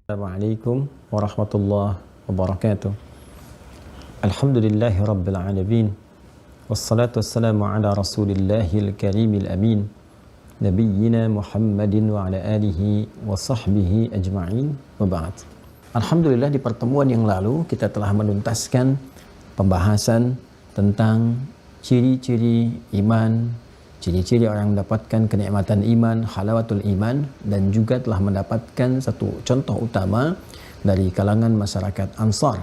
Assalamualaikum warahmatullahi wabarakatuh. Alhamdulillahi rabbil alamin. Wassalatu wassalamu ala rasulillahil karimil amin. Nabiyyina Muhammadin wa ala alihi wa sahbihi ajma'in wa ba'd. Alhamdulillah, di pertemuan yang lalu kita telah menuntaskan pembahasan tentang ciri-ciri iman, ciri-ciri orang mendapatkan kenikmatan iman, halawatul iman, dan juga telah mendapatkan satu contoh utama dari kalangan masyarakat Ansar,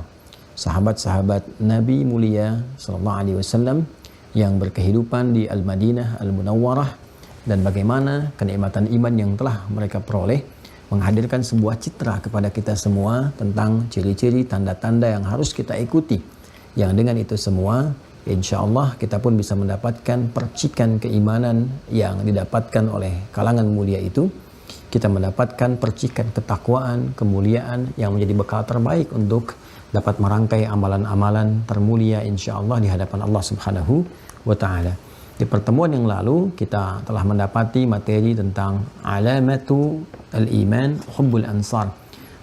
sahabat-sahabat Nabi mulia sallallahu alaihi wasallam yang berkehidupan di Al-Madinah Al-Munawwarah, dan bagaimana kenikmatan iman yang telah mereka peroleh menghadirkan sebuah citra kepada kita semua tentang ciri-ciri tanda-tanda yang harus kita ikuti, yang dengan itu semua insya Allah kita pun bisa mendapatkan percikan keimanan yang didapatkan oleh kalangan mulia itu. Kita mendapatkan percikan ketakwaan, kemuliaan yang menjadi bekal terbaik untuk dapat merangkai amalan-amalan termulia insya Allah di hadapan Allah Subhanahu wa Ta'ala. Di pertemuan yang lalu kita telah mendapati materi tentang alamatu al-iman hubbul ansar.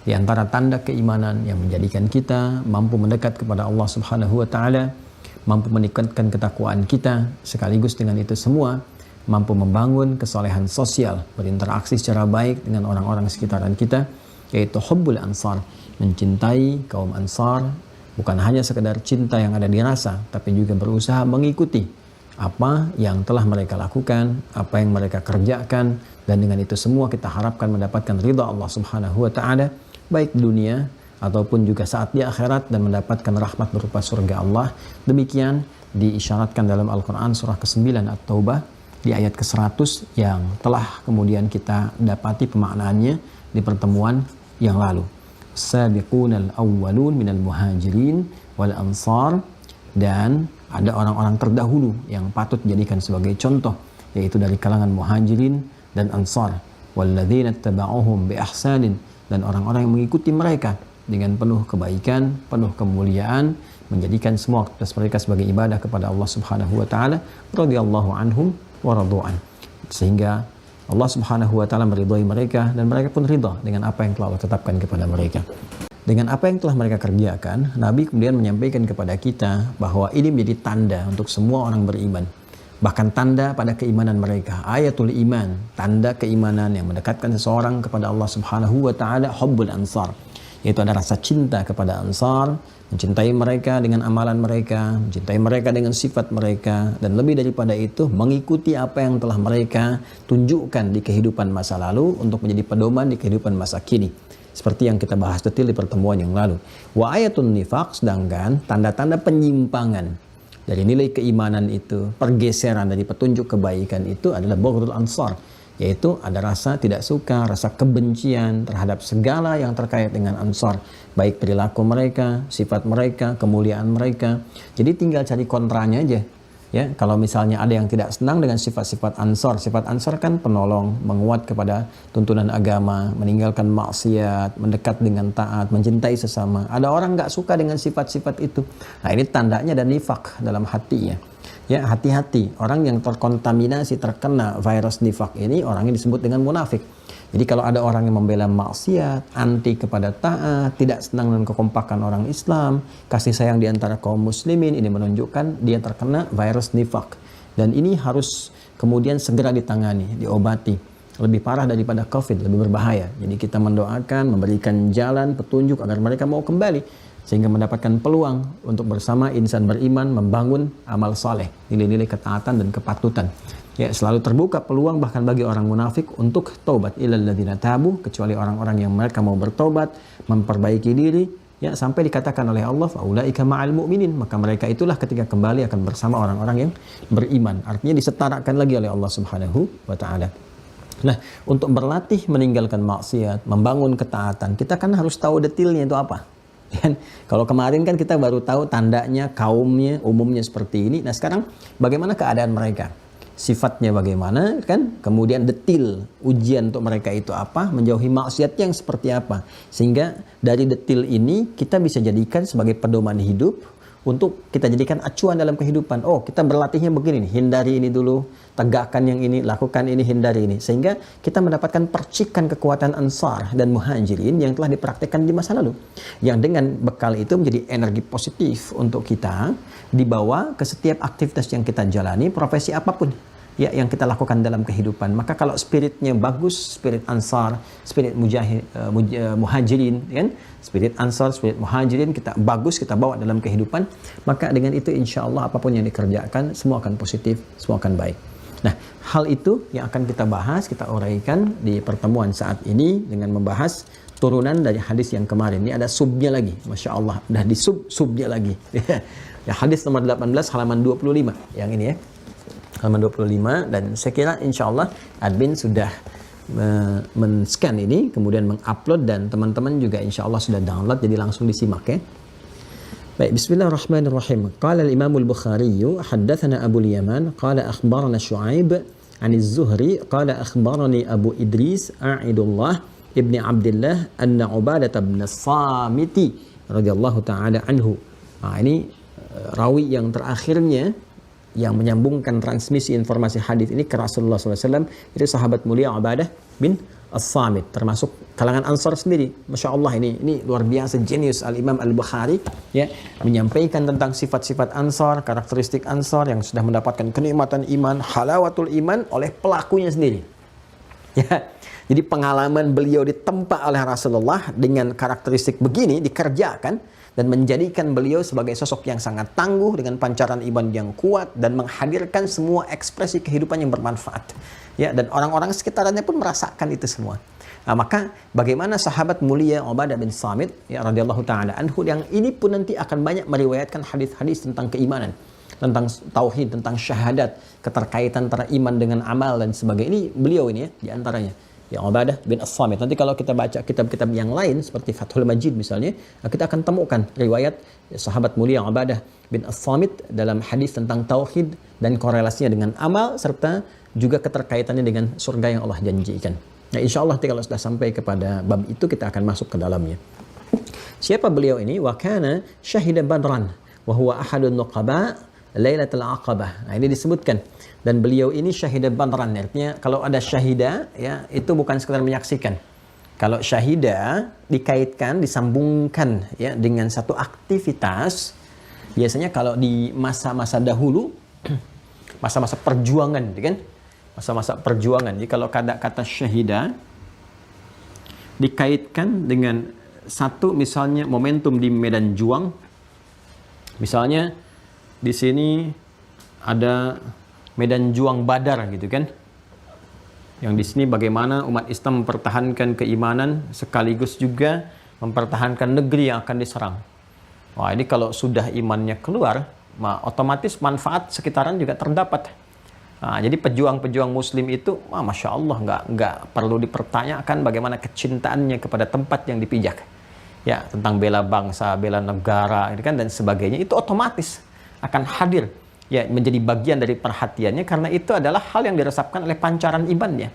Di antara tanda keimanan yang menjadikan kita mampu mendekat kepada Allah Subhanahu wa Ta'ala, mampu meningkatkan ketakwaan kita, sekaligus dengan itu semua mampu membangun kesolehan sosial, berinteraksi secara baik dengan orang-orang sekitaran kita, yaitu hubbul ansar, mencintai kaum ansar, bukan hanya sekedar cinta yang ada di rasa, tapi juga berusaha mengikuti apa yang telah mereka lakukan, apa yang mereka kerjakan, dan dengan itu semua kita harapkan mendapatkan ridha Allah Subhanahu wa Ta'ala, baik dunia ataupun juga saat di akhirat, dan mendapatkan rahmat berupa surga Allah. Demikian diisyaratkan dalam Al-Quran surah ke-9 At-Taubah di ayat ke-100 yang telah kemudian kita dapati pemaknaannya di pertemuan yang lalu. Sabiqunal awwalun minal muhajirin wal ansar, dan ada orang-orang terdahulu yang patut dijadikan sebagai contoh, yaitu dari kalangan muhajirin dan ansar, walladzina taba'uhum bi ihsanin, dan orang-orang yang mengikuti mereka dengan penuh kebaikan, penuh kemuliaan, menjadikan semua aktivitas mereka sebagai ibadah kepada Allah Subhanahu wa Ta'ala, radhiyallahu anhum wa radu'an, sehingga Allah Subhanahu wa Ta'ala meridhai mereka dan mereka pun ridha dengan apa yang telah Allah tetapkan kepada mereka. Dengan apa yang telah mereka kerjakan, Nabi kemudian menyampaikan kepada kita bahwa ini menjadi tanda untuk semua orang beriman, bahkan tanda pada keimanan mereka, ayatul iman, tanda keimanan yang mendekatkan seseorang kepada Allah Subhanahu wa Ta'ala, hubbul ansar, yaitu ada rasa cinta kepada ansar, mencintai mereka dengan amalan mereka, mencintai mereka dengan sifat mereka, dan lebih daripada itu mengikuti apa yang telah mereka tunjukkan di kehidupan masa lalu untuk menjadi pedoman di kehidupan masa kini, seperti yang kita bahas detail di pertemuan yang lalu. Wa ayatun nifaq, sedangkan tanda-tanda penyimpangan dari nilai keimanan itu, pergeseran dari petunjuk kebaikan itu adalah bughdul ansar, yaitu ada rasa tidak suka, rasa kebencian terhadap segala yang terkait dengan ansar, baik perilaku mereka, sifat mereka, kemuliaan mereka. Jadi tinggal cari kontranya aja. Ya, kalau misalnya ada yang tidak senang dengan sifat-sifat ansar kan penolong, menguat kepada tuntunan agama, meninggalkan maksiat, mendekat dengan taat, mencintai sesama. Ada orang nggak suka dengan sifat-sifat itu. Nah, ini tandanya ada nifak dalam hatinya. Ya, hati-hati, orang yang terkontaminasi, terkena virus nifak ini, orangnya disebut dengan munafik. Jadi kalau ada orang yang membela maksiat, anti kepada taat, tidak senang dengan kekompakan orang Islam, kasih sayang di antara kaum muslimin, ini menunjukkan dia terkena virus nifak. Dan ini harus kemudian segera ditangani, diobati. Lebih parah daripada COVID, lebih berbahaya. Jadi kita mendoakan, memberikan jalan, petunjuk agar mereka mau kembali, sehingga mendapatkan peluang untuk bersama insan beriman membangun amal saleh, nilai-nilai ketaatan dan kepatutan. Ya, selalu terbuka peluang bahkan bagi orang munafik untuk taubat, illal ladzina tabu, kecuali orang-orang yang mereka mau bertobat, memperbaiki diri, ya, sampai dikatakan oleh Allah faulaika ma'al mu'minin, maka mereka itulah ketika kembali akan bersama orang-orang yang beriman. Artinya disetarakan lagi oleh Allah Subhanahu wa Ta'ala. Nah, untuk berlatih meninggalkan maksiat, membangun ketaatan, kita kan harus tahu detailnya itu apa. Dan kalau kemarin kan kita baru tahu tandanya, kaumnya, umumnya seperti ini. Nah, sekarang bagaimana keadaan mereka? Sifatnya bagaimana, kan? Kemudian detil ujian untuk mereka itu apa, menjauhi maksiatnya yang seperti apa. Sehingga dari detil ini kita bisa jadikan sebagai pedoman hidup untuk kita jadikan acuan dalam kehidupan. Oh, kita berlatihnya begini nih, hindari ini dulu, tegakkan yang ini, lakukan ini, hindari ini. Sehingga kita mendapatkan percikan kekuatan Ansar dan Muhajirin yang telah dipraktikkan di masa lalu. Yang dengan bekal itu menjadi energi positif untuk kita dibawa ke setiap aktivitas yang kita jalani, profesi apapun ya yang kita lakukan dalam kehidupan. Maka kalau spiritnya bagus, spirit Ansar, spirit Muhajirin, kan? Spirit Ansar, spirit Muhajirin kita bagus, kita bawa dalam kehidupan, maka dengan itu insya Allah apapun yang dikerjakan semua akan positif, semua akan baik. Nah, hal itu yang akan kita bahas, kita uraikan di pertemuan saat ini dengan membahas turunan dari hadis yang kemarin. Ini ada subnya lagi, Masya Allah, udah di subnya lagi. Ya, hadis nomor 18 halaman 25 yang ini ya, halaman 25, dan saya kira insya Allah admin sudah men-scan ini, kemudian mengupload, dan teman-teman juga insya Allah sudah download, jadi langsung disimak ya. Baik, bismillahirrahmanirrahim. Qala al-Imam al-Bukhari haddatsana Abu al-Yaman qala akhbarana Syu'aib an az-Zuhri qala akhbarani Abu Idris A'idullah ibni Abdullah anna Ubadah bin As-Samiti radhiyallahu taala anhu. Nah, ini rawi yang terakhirnya yang menyambungkan transmisi informasi hadis ini ke Rasulullah SAW itu sahabat mulia Ubadah bin As-Samit, termasuk kalangan Ansar sendiri. Masya Allah, ini luar biasa jenius Al-Imam Al-Bukhari ya, menyampaikan tentang sifat-sifat Ansar, karakteristik Ansar yang sudah mendapatkan kenikmatan iman, halawatul iman oleh pelakunya sendiri ya. Jadi pengalaman beliau ditempa oleh Rasulullah dengan karakteristik begini dikerjakan dan menjadikan beliau sebagai sosok yang sangat tangguh dengan pancaran iman yang kuat dan menghadirkan semua ekspresi kehidupan yang bermanfaat. Ya, dan orang-orang sekitarnya pun merasakan itu semua. Nah, maka bagaimana sahabat mulia Ubadah bin Samit ya radhiyallahu taala anhu yang ini pun nanti akan banyak meriwayatkan hadis-hadis tentang keimanan, tentang tauhid, tentang syahadat, keterkaitan antara iman dengan amal dan sebagainya. Ini beliau ini ya di antaranya. Ya, Ubadah bin As-Samit. Nanti kalau kita baca kitab-kitab yang lain seperti Fathul Majid misalnya, kita akan temukan riwayat sahabat mulia Ubadah bin As-Samit dalam hadis tentang tauhid dan korelasinya dengan amal serta juga keterkaitannya dengan surga yang Allah janjikan. Nah, insya Allah nanti kalau sudah sampai kepada bab itu kita akan masuk ke dalamnya. Siapa beliau ini? Wa kana syahida badran wa huwa ahadun nuqaba Lailatul Aqabah. Nah, ini disebutkan. Dan beliau ini syahida badran, artinya kalau ada syahida ya itu bukan sekedar menyaksikan. Kalau syahida dikaitkan, disambungkan ya dengan satu aktivitas. Biasanya kalau di masa-masa dahulu, masa-masa perjuangan, kan? Masa-masa perjuangan. Jadi kalau kata syahida dikaitkan dengan satu misalnya momentum di medan juang. Misalnya di sini ada medan juang Badar gitu kan. Yang di sini bagaimana umat Islam mempertahankan keimanan sekaligus juga mempertahankan negeri yang akan diserang. Wah, ini kalau sudah imannya keluar, otomatis manfaat sekitaran juga terdapat. Nah, jadi pejuang-pejuang muslim itu, Masya Allah, nggak perlu dipertanyakan bagaimana kecintaannya kepada tempat yang dipijak. Ya, tentang bela bangsa, bela negara, ini kan, dan sebagainya, itu otomatis akan hadir. Ya, menjadi bagian dari perhatiannya karena itu adalah hal yang diresapkan oleh pancaran imannya.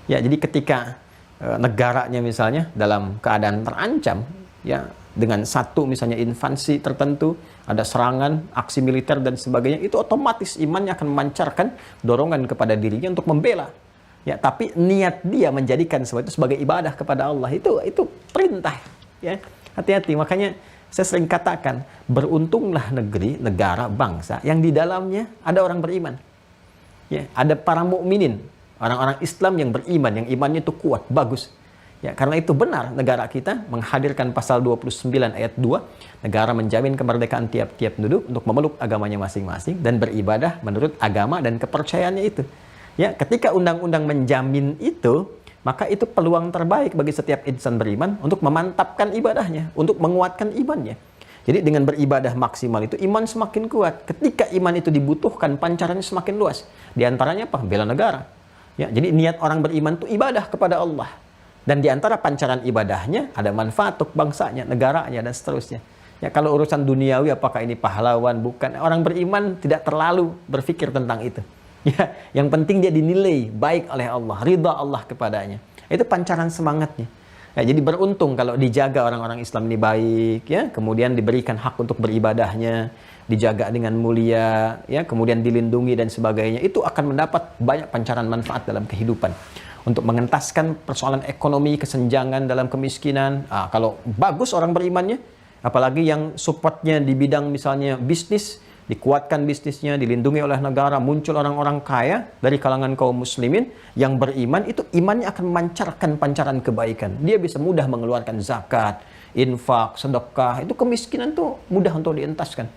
Ya, jadi ketika negaranya misalnya dalam keadaan terancam, ya dengan satu misalnya invasi tertentu, ada serangan, aksi militer dan sebagainya, itu otomatis imannya akan memancarkan dorongan kepada dirinya untuk membela. Ya, tapi niat dia menjadikan sesuatu sebagai ibadah kepada Allah itu perintah. Ya, hati-hati. Makanya saya sering katakan, beruntunglah negeri, negara, bangsa yang di dalamnya ada orang beriman. Ya, ada para mukminin, orang-orang Islam yang beriman, yang imannya itu kuat, bagus. Ya, karena itu benar negara kita menghadirkan pasal 29 ayat 2, negara menjamin kemerdekaan tiap-tiap penduduk untuk memeluk agamanya masing-masing dan beribadah menurut agama dan kepercayaannya itu. Ya, ketika undang-undang menjamin itu, maka itu peluang terbaik bagi setiap insan beriman untuk memantapkan ibadahnya, untuk menguatkan imannya. Jadi dengan beribadah maksimal itu iman semakin kuat. Ketika iman itu dibutuhkan, pancarannya semakin luas. Di antaranya apa? Bela negara. Ya, jadi niat orang beriman itu ibadah kepada Allah. Dan di antara pancaran ibadahnya ada manfaat untuk bangsanya, negaranya, dan seterusnya. Ya, kalau urusan duniawi apakah ini pahlawan, bukan. Orang beriman tidak terlalu berpikir tentang itu. Ya, yang penting dia dinilai baik oleh Allah, ridha Allah kepadanya. Itu pancaran semangatnya. Ya, jadi beruntung kalau dijaga orang-orang Islam ini baik, ya, kemudian diberikan hak untuk beribadahnya, dijaga dengan mulia, ya, kemudian dilindungi dan sebagainya. Itu akan mendapat banyak pancaran manfaat dalam kehidupan. Untuk mengentaskan persoalan ekonomi, kesenjangan dalam kemiskinan. Kalau bagus orang berimannya, apalagi yang supportnya di bidang misalnya bisnis, dikuatkan bisnisnya, dilindungi oleh negara, muncul orang-orang kaya dari kalangan kaum muslimin yang beriman, itu imannya akan memancarkan pancaran kebaikan. Dia bisa mudah mengeluarkan zakat, infak, sedekah. Itu kemiskinan tuh mudah untuk dientaskan.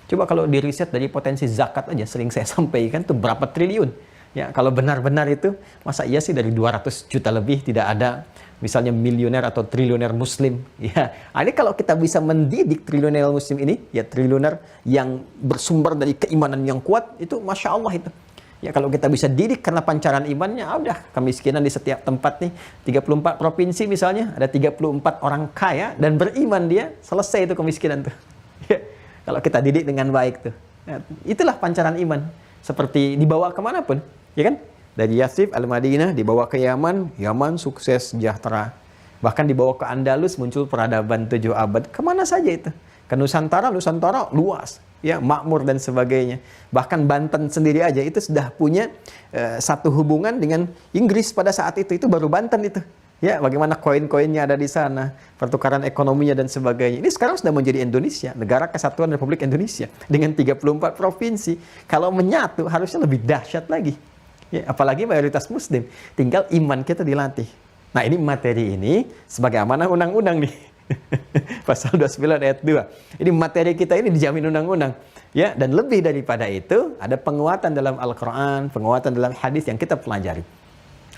Coba kalau di riset dari potensi zakat aja, sering saya sampaikan tuh berapa triliun. Ya, kalau benar-benar itu, masa iya sih dari 200 juta lebih tidak ada misalnya miliuner atau triliuner muslim, ya. Ini kalau kita bisa mendidik triliuner muslim ini, ya, triliuner yang bersumber dari keimanan yang kuat, itu masya Allah itu. Ya, kalau kita bisa didik karena pancaran imannya, udah kemiskinan di setiap tempat nih, 34 provinsi misalnya, ada 34 orang kaya dan beriman dia, selesai itu kemiskinan tuh. Ya, kalau kita didik dengan baik tuh. Ya, itulah pancaran iman. Seperti dibawa kemanapun, ya kan? Dari Yathrib Al-Madinah dibawa ke Yaman, Yaman sukses sejahtera. Bahkan dibawa ke Andalus muncul peradaban 7 abad. Kemana saja itu? Ke Nusantara, Nusantara luas, ya, makmur dan sebagainya. Bahkan Banten sendiri aja itu sudah punya satu hubungan dengan Inggris pada saat itu baru Banten itu. Ya, bagaimana koin-koinnya ada di sana, pertukaran ekonominya dan sebagainya. Ini sekarang sudah menjadi Indonesia, Negara Kesatuan Republik Indonesia dengan 34 provinsi. Kalau menyatu harusnya lebih dahsyat lagi. Ya, apalagi mayoritas muslim, tinggal iman kita dilatih. Nah, ini materi ini sebagai amanah undang-undang nih. Pasal 29 ayat 2. Ini materi kita ini dijamin undang-undang. Ya, dan lebih daripada itu, ada penguatan dalam Al-Quran, penguatan dalam hadis yang kita pelajari.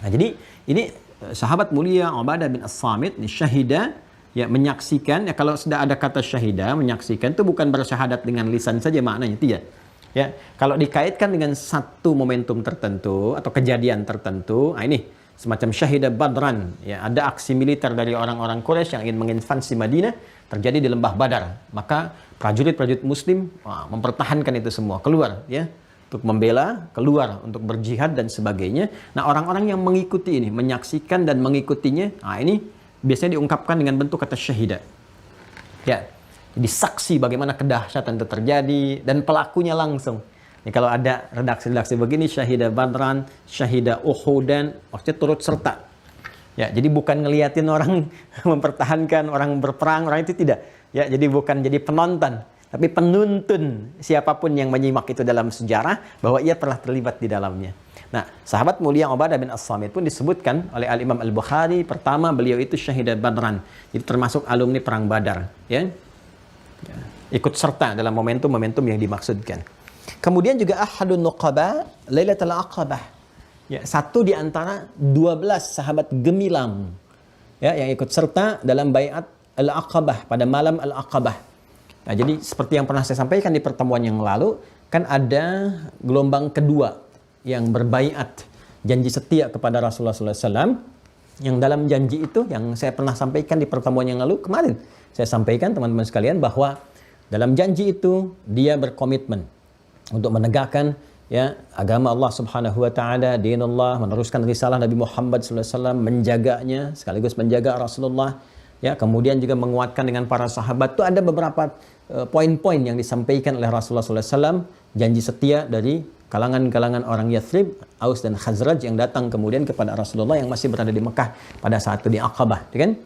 Nah, jadi ini sahabat mulia Ubadah bin As-Samit, syahida, ya, menyaksikan. Ya, kalau sudah ada kata syahida, menyaksikan itu bukan bersyahadat dengan lisan saja maknanya, tidak. Ya, kalau dikaitkan dengan satu momentum tertentu atau kejadian tertentu, nah ini semacam syahidah Badran, ya, ada aksi militer dari orang-orang Quraisy yang ingin menginvasi Madinah, terjadi di lembah Badar. Maka prajurit-prajurit muslim mempertahankan itu semua, keluar, ya, untuk membela, keluar untuk berjihad dan sebagainya. Nah, orang-orang yang mengikuti ini, menyaksikan dan mengikutinya, nah ini biasanya diungkapkan dengan bentuk kata syahidah. Ya, jadi saksi bagaimana kedahsyatan itu terjadi dan pelakunya langsung. Ini kalau ada redaksi-redaksi begini, syahidah Badran, syahidah Uhudan, maksudnya turut serta. Ya, jadi bukan ngeliatin orang mempertahankan, orang berperang, orang itu tidak. Ya, jadi bukan jadi penonton, tapi penuntun siapapun yang menyimak itu dalam sejarah bahwa ia telah terlibat di dalamnya. Nah, sahabat mulia Ubadah bin As-Samit pun disebutkan oleh Al-Imam Al-Bukhari, pertama beliau itu syahidah Badran. Jadi termasuk alumni perang Badar, ya. Ya, ikut serta dalam momentum-momentum yang dimaksudkan. Kemudian juga ahadun nuqaba Lailatul Aqabah. Ya, satu di antara 12 sahabat gemilang, ya, yang ikut serta dalam baiat Al-Aqabah pada malam Al-Aqabah. Nah, jadi seperti yang pernah saya sampaikan di pertemuan yang lalu, kan ada gelombang kedua yang berbaiat janji setia kepada Rasulullah SAW. Yang dalam janji itu yang saya pernah sampaikan di pertemuan yang lalu kemarin, saya sampaikan teman-teman sekalian bahwa dalam janji itu dia berkomitmen untuk menegakkan, ya, agama Allah Subhanahu wa taala, dinullah, meneruskan risalah Nabi Muhammad SAW, menjaganya sekaligus menjaga Rasulullah, ya, kemudian juga menguatkan dengan para sahabat. Itu ada beberapa poin-poin yang disampaikan oleh Rasulullah SAW, janji setia dari kalangan-kalangan orang Yathrib, Aus dan Khazraj yang datang kemudian kepada Rasulullah yang masih berada di Mekah pada saat itu di Aqabah, kan?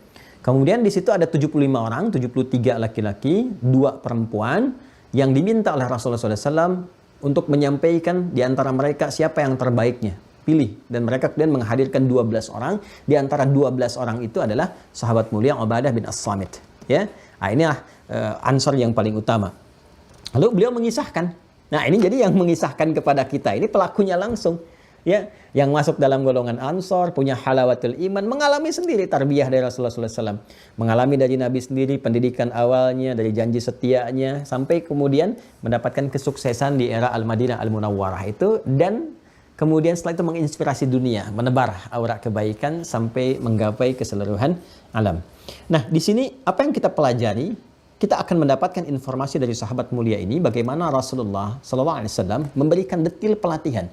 Kemudian di situ ada 75 orang, 73 laki-laki, 2 perempuan yang diminta oleh Rasulullah SAW untuk menyampaikan di antara mereka siapa yang terbaiknya. Pilih, dan mereka kemudian menghadirkan 12 orang. Di antara 12 orang itu adalah sahabat mulia Ubadah bin As-Samit, ya. Nah, inilah ansor yang paling utama. Lalu beliau mengisahkan. Nah, ini jadi yang mengisahkan kepada kita ini pelakunya langsung, ya, yang masuk dalam golongan ansor, punya halawatul iman, mengalami sendiri tarbiyah dari Rasulullah SAW, mengalami dari Nabi sendiri pendidikan awalnya, dari janji setianya, sampai kemudian mendapatkan kesuksesan di era Al-Madinah Al-Munawwarah itu, dan kemudian setelah itu menginspirasi dunia, menebar aura kebaikan sampai menggapai keseluruhan alam. Nah, di sini apa yang kita pelajari? Kita akan mendapatkan informasi dari sahabat mulia ini bagaimana Rasulullah SAW memberikan detil pelatihan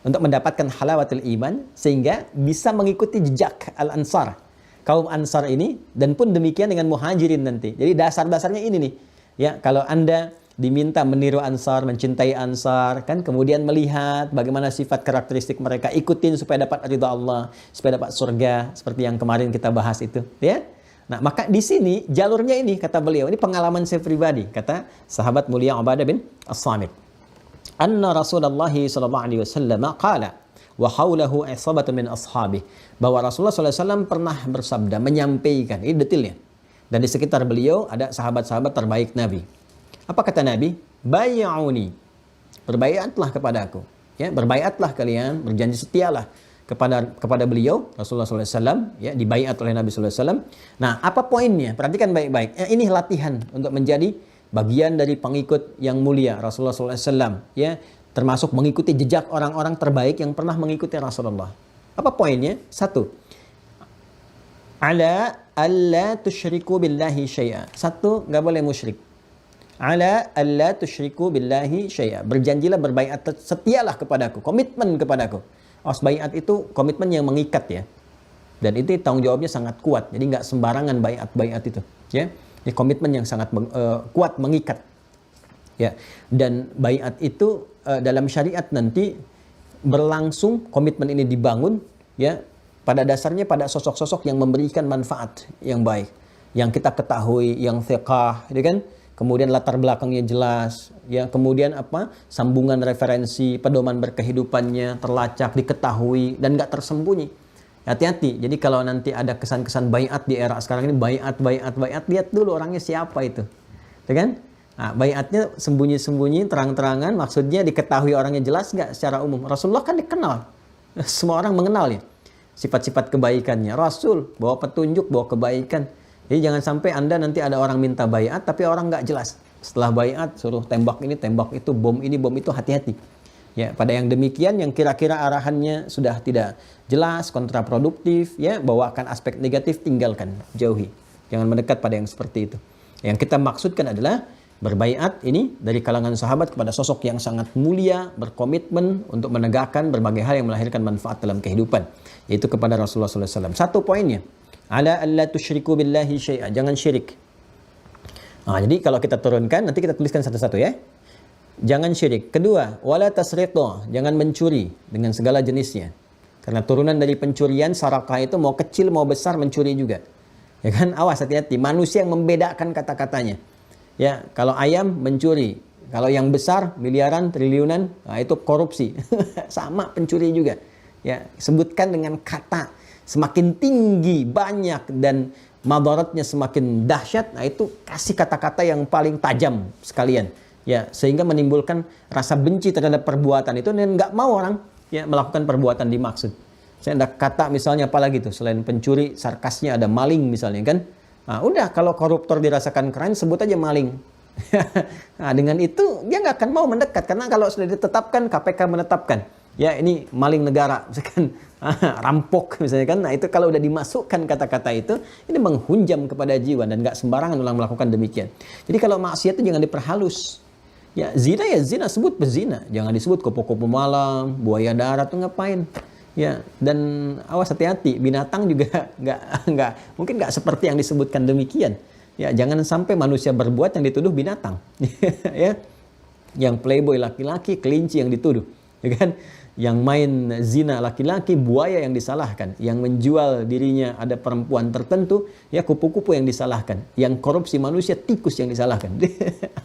untuk mendapatkan halawatul iman sehingga bisa mengikuti jejak Al-Ansar kaum Ansar ini, dan pun demikian dengan Muhajirin nanti. Jadi dasar-dasarnya ini nih. Ya, kalau Anda diminta meniru Ansar, mencintai Ansar, kan kemudian melihat bagaimana sifat karakteristik mereka, ikutin supaya dapat ridha Allah, supaya dapat surga, seperti yang kemarin kita bahas itu, ya. Nah, maka di sini jalurnya ini kata beliau, ini pengalaman saya pribadi, kata sahabat mulia Ubadah bin As-Samit. Anna Rasulullah sallallahu alaihi wasallam qala wa haulahu isabatun min ashabih, bahwa Rasulullah sallallahu alaihi wasallam pernah bersabda, menyampaikan, ini detailnya. Dan di sekitar beliau ada sahabat-sahabat terbaik Nabi. Apa kata Nabi? Bay'uni. Berbaiatlah kepada aku. Ya, berbaiatlah kalian, berjanji setialah kepada beliau Rasulullah sallallahu alaihi wasallam, ya, dibaiat oleh Nabi sallallahu alaihi wasallam. Nah, apa poinnya? Perhatikan baik-baik. Ini latihan untuk menjadi bagian dari pengikut yang mulia Rasulullah sallallahu alaihi wasallam, ya, termasuk mengikuti jejak orang-orang terbaik yang pernah mengikuti Rasulullah. Apa poinnya? Satu, ala alla tusyriku billahi syai'a. Satu, nggak boleh musyrik. Ala alla tusyriku billahi syai'a. Berjanjilah, berbaiat, setialah kepadaku, komitmen kepadaku. Baiat itu komitmen yang mengikat, ya. Dan itu tanggung jawabnya sangat kuat. Jadi nggak sembarangan baiat itu, ya. Ini komitmen yang sangat kuat, mengikat. Ya. Dan baiat itu dalam syariat nanti berlangsung, komitmen ini dibangun, ya, pada dasarnya pada sosok-sosok yang memberikan manfaat yang baik, yang kita ketahui, yang thiqah, ya kan? Kemudian latar belakangnya jelas, ya, kemudian sambungan referensi, pedoman berkehidupannya terlacak, diketahui, dan nggak tersembunyi. Hati-hati. Jadi kalau nanti ada kesan-kesan baiat di era sekarang ini, baiat, lihat dulu orangnya siapa itu, ya kan? Nah, baiatnya sembunyi-sembunyi, terang-terangan, maksudnya diketahui orangnya jelas nggak secara umum. Rasulullah kan dikenal, semua orang mengenal, ya, sifat-sifat kebaikannya. Rasul bawa petunjuk, bawa kebaikan. Jadi jangan sampai Anda nanti ada orang minta baiat tapi orang nggak jelas. Setelah baiat suruh tembak ini, tembak itu, bom ini, bom itu, hati-hati. Ya, pada yang demikian yang kira-kira arahannya sudah tidak jelas, kontraproduktif, ya, bawakan aspek negatif, tinggalkan, jauhi. Jangan mendekat pada yang seperti itu. Yang kita maksudkan adalah berbaiat ini dari kalangan sahabat kepada sosok yang sangat mulia, berkomitmen untuk menegakkan berbagai hal yang melahirkan manfaat dalam kehidupan, yaitu kepada Rasulullah SAW. Satu poinnya, ala alla tusyriku billahi syai'a, jangan syirik. Nah, jadi kalau kita turunkan, nanti kita tuliskan satu-satu, ya. Jangan syirik. Kedua, wala tasriqu, jangan mencuri dengan segala jenisnya. Karena turunan dari pencurian, sarakah itu mau kecil mau besar mencuri juga. Ya kan? Awas, hati-hati. Manusia yang membedakan kata-katanya. Ya, kalau ayam mencuri, kalau yang besar miliaran, triliunan, nah itu korupsi. Sama pencuri juga. Ya, sebutkan dengan kata semakin tinggi, banyak, dan madaratnya semakin dahsyat, nah itu kasih kata-kata yang paling tajam sekalian. Ya, sehingga menimbulkan rasa benci terhadap perbuatan itu dan nggak mau orang, ya, melakukan perbuatan dimaksud. Saya ada kata misalnya apalagi tuh selain pencuri, sarkasnya ada maling misalnya, kan. Nah, udah, kalau koruptor dirasakan keren, sebut aja maling. Nah, dengan itu dia nggak akan mau mendekat, karena kalau sudah ditetapkan, KPK menetapkan, ya, ini maling negara, misalkan, rampok misalnya, kan. Nah, itu kalau udah dimasukkan kata-kata itu, ini menghunjam kepada jiwa dan nggak sembarangan orang melakukan demikian. Jadi kalau maksiat itu jangan diperhalus. Ya, zina sebut bezina, jangan disebut kupu-kupu malam, buaya darat, tuh ngapain? Ya, dan awas, hati-hati, binatang juga nggak mungkin nggak seperti yang disebutkan demikian. Ya, jangan sampai manusia berbuat yang dituduh binatang. Ya, yang playboy laki-laki, kelinci yang dituduh, ya kan? Yang main zina laki-laki, buaya yang disalahkan. Yang menjual dirinya ada perempuan tertentu, ya, kupu-kupu yang disalahkan. Yang korupsi manusia, tikus yang disalahkan.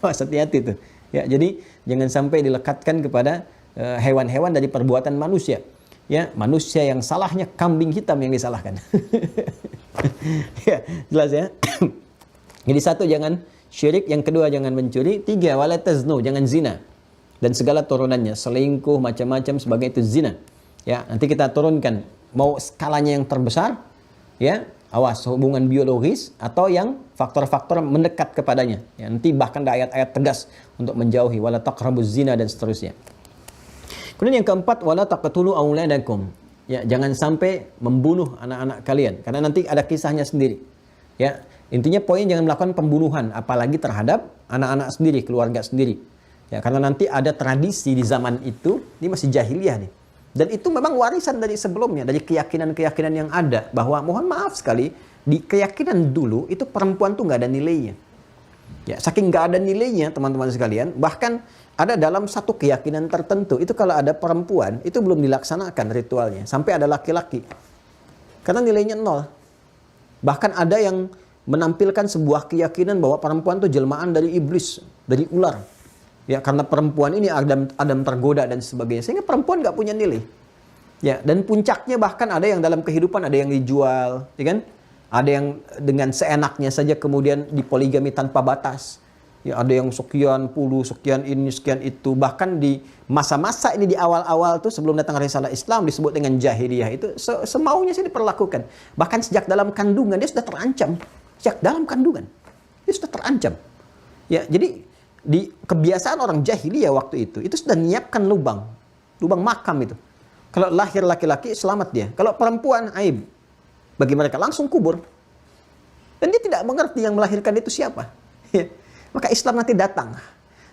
Awas, hati-hati tuh. Ya, jadi jangan sampai dilekatkan kepada hewan-hewan dari perbuatan manusia. Ya, manusia yang salahnya kambing hitam yang disalahkan. Ya, jelas, ya. Jadi satu, jangan syirik. Yang kedua, jangan mencuri. Tiga, wala taznu, jangan zina. Dan segala turunannya, selingkuh, macam-macam sebagai itu zina. Ya, nanti kita turunkan. Mau skalanya yang terbesar, ya, awas, hubungan biologis, atau yang faktor-faktor mendekat kepadanya. Ya, nanti bahkan ada ayat-ayat tegas untuk menjauhi, wala taqrabuz zina, dan seterusnya. Kemudian yang keempat, wala taqtulu auladakum. Ya, jangan sampai membunuh anak-anak kalian, karena nanti ada kisahnya sendiri. Ya, intinya poin jangan melakukan pembunuhan, apalagi terhadap anak-anak sendiri, keluarga sendiri. Ya, karena nanti ada tradisi di zaman itu, ini masih jahiliyah nih. Dan itu memang warisan dari sebelumnya, dari keyakinan-keyakinan yang ada. Bahwa mohon maaf sekali, di keyakinan dulu itu perempuan tuh nggak ada nilainya. Ya, saking nggak ada nilainya teman-teman sekalian, bahkan ada dalam satu keyakinan tertentu, itu kalau ada perempuan, itu belum dilaksanakan ritualnya. Sampai ada laki-laki. Karena nilainya 0. Bahkan ada yang menampilkan sebuah keyakinan bahwa perempuan itu jelmaan dari iblis, dari ular. Ya, karena perempuan ini Adam tergoda dan sebagainya. Sehingga perempuan nggak punya nilai. Ya, dan puncaknya bahkan ada yang dalam kehidupan ada yang dijual, ya kan? Ada yang dengan seenaknya saja kemudian dipoligami tanpa batas. Ya, ada yang sekian puluh, sekian ini, sekian itu. Bahkan di masa-masa ini di awal-awal tuh sebelum datang risalah Islam disebut dengan jahiliyah itu semaunya sih diperlakukan. Bahkan sejak dalam kandungan dia sudah terancam. Sejak dalam kandungan dia sudah terancam. Ya, jadi di kebiasaan orang jahiliyah waktu itu sudah menyiapkan lubang makam itu. Kalau lahir laki-laki selamat dia. Kalau perempuan aib bagi mereka langsung kubur. Dan dia tidak mengerti yang melahirkan itu siapa. Maka Islam nanti datang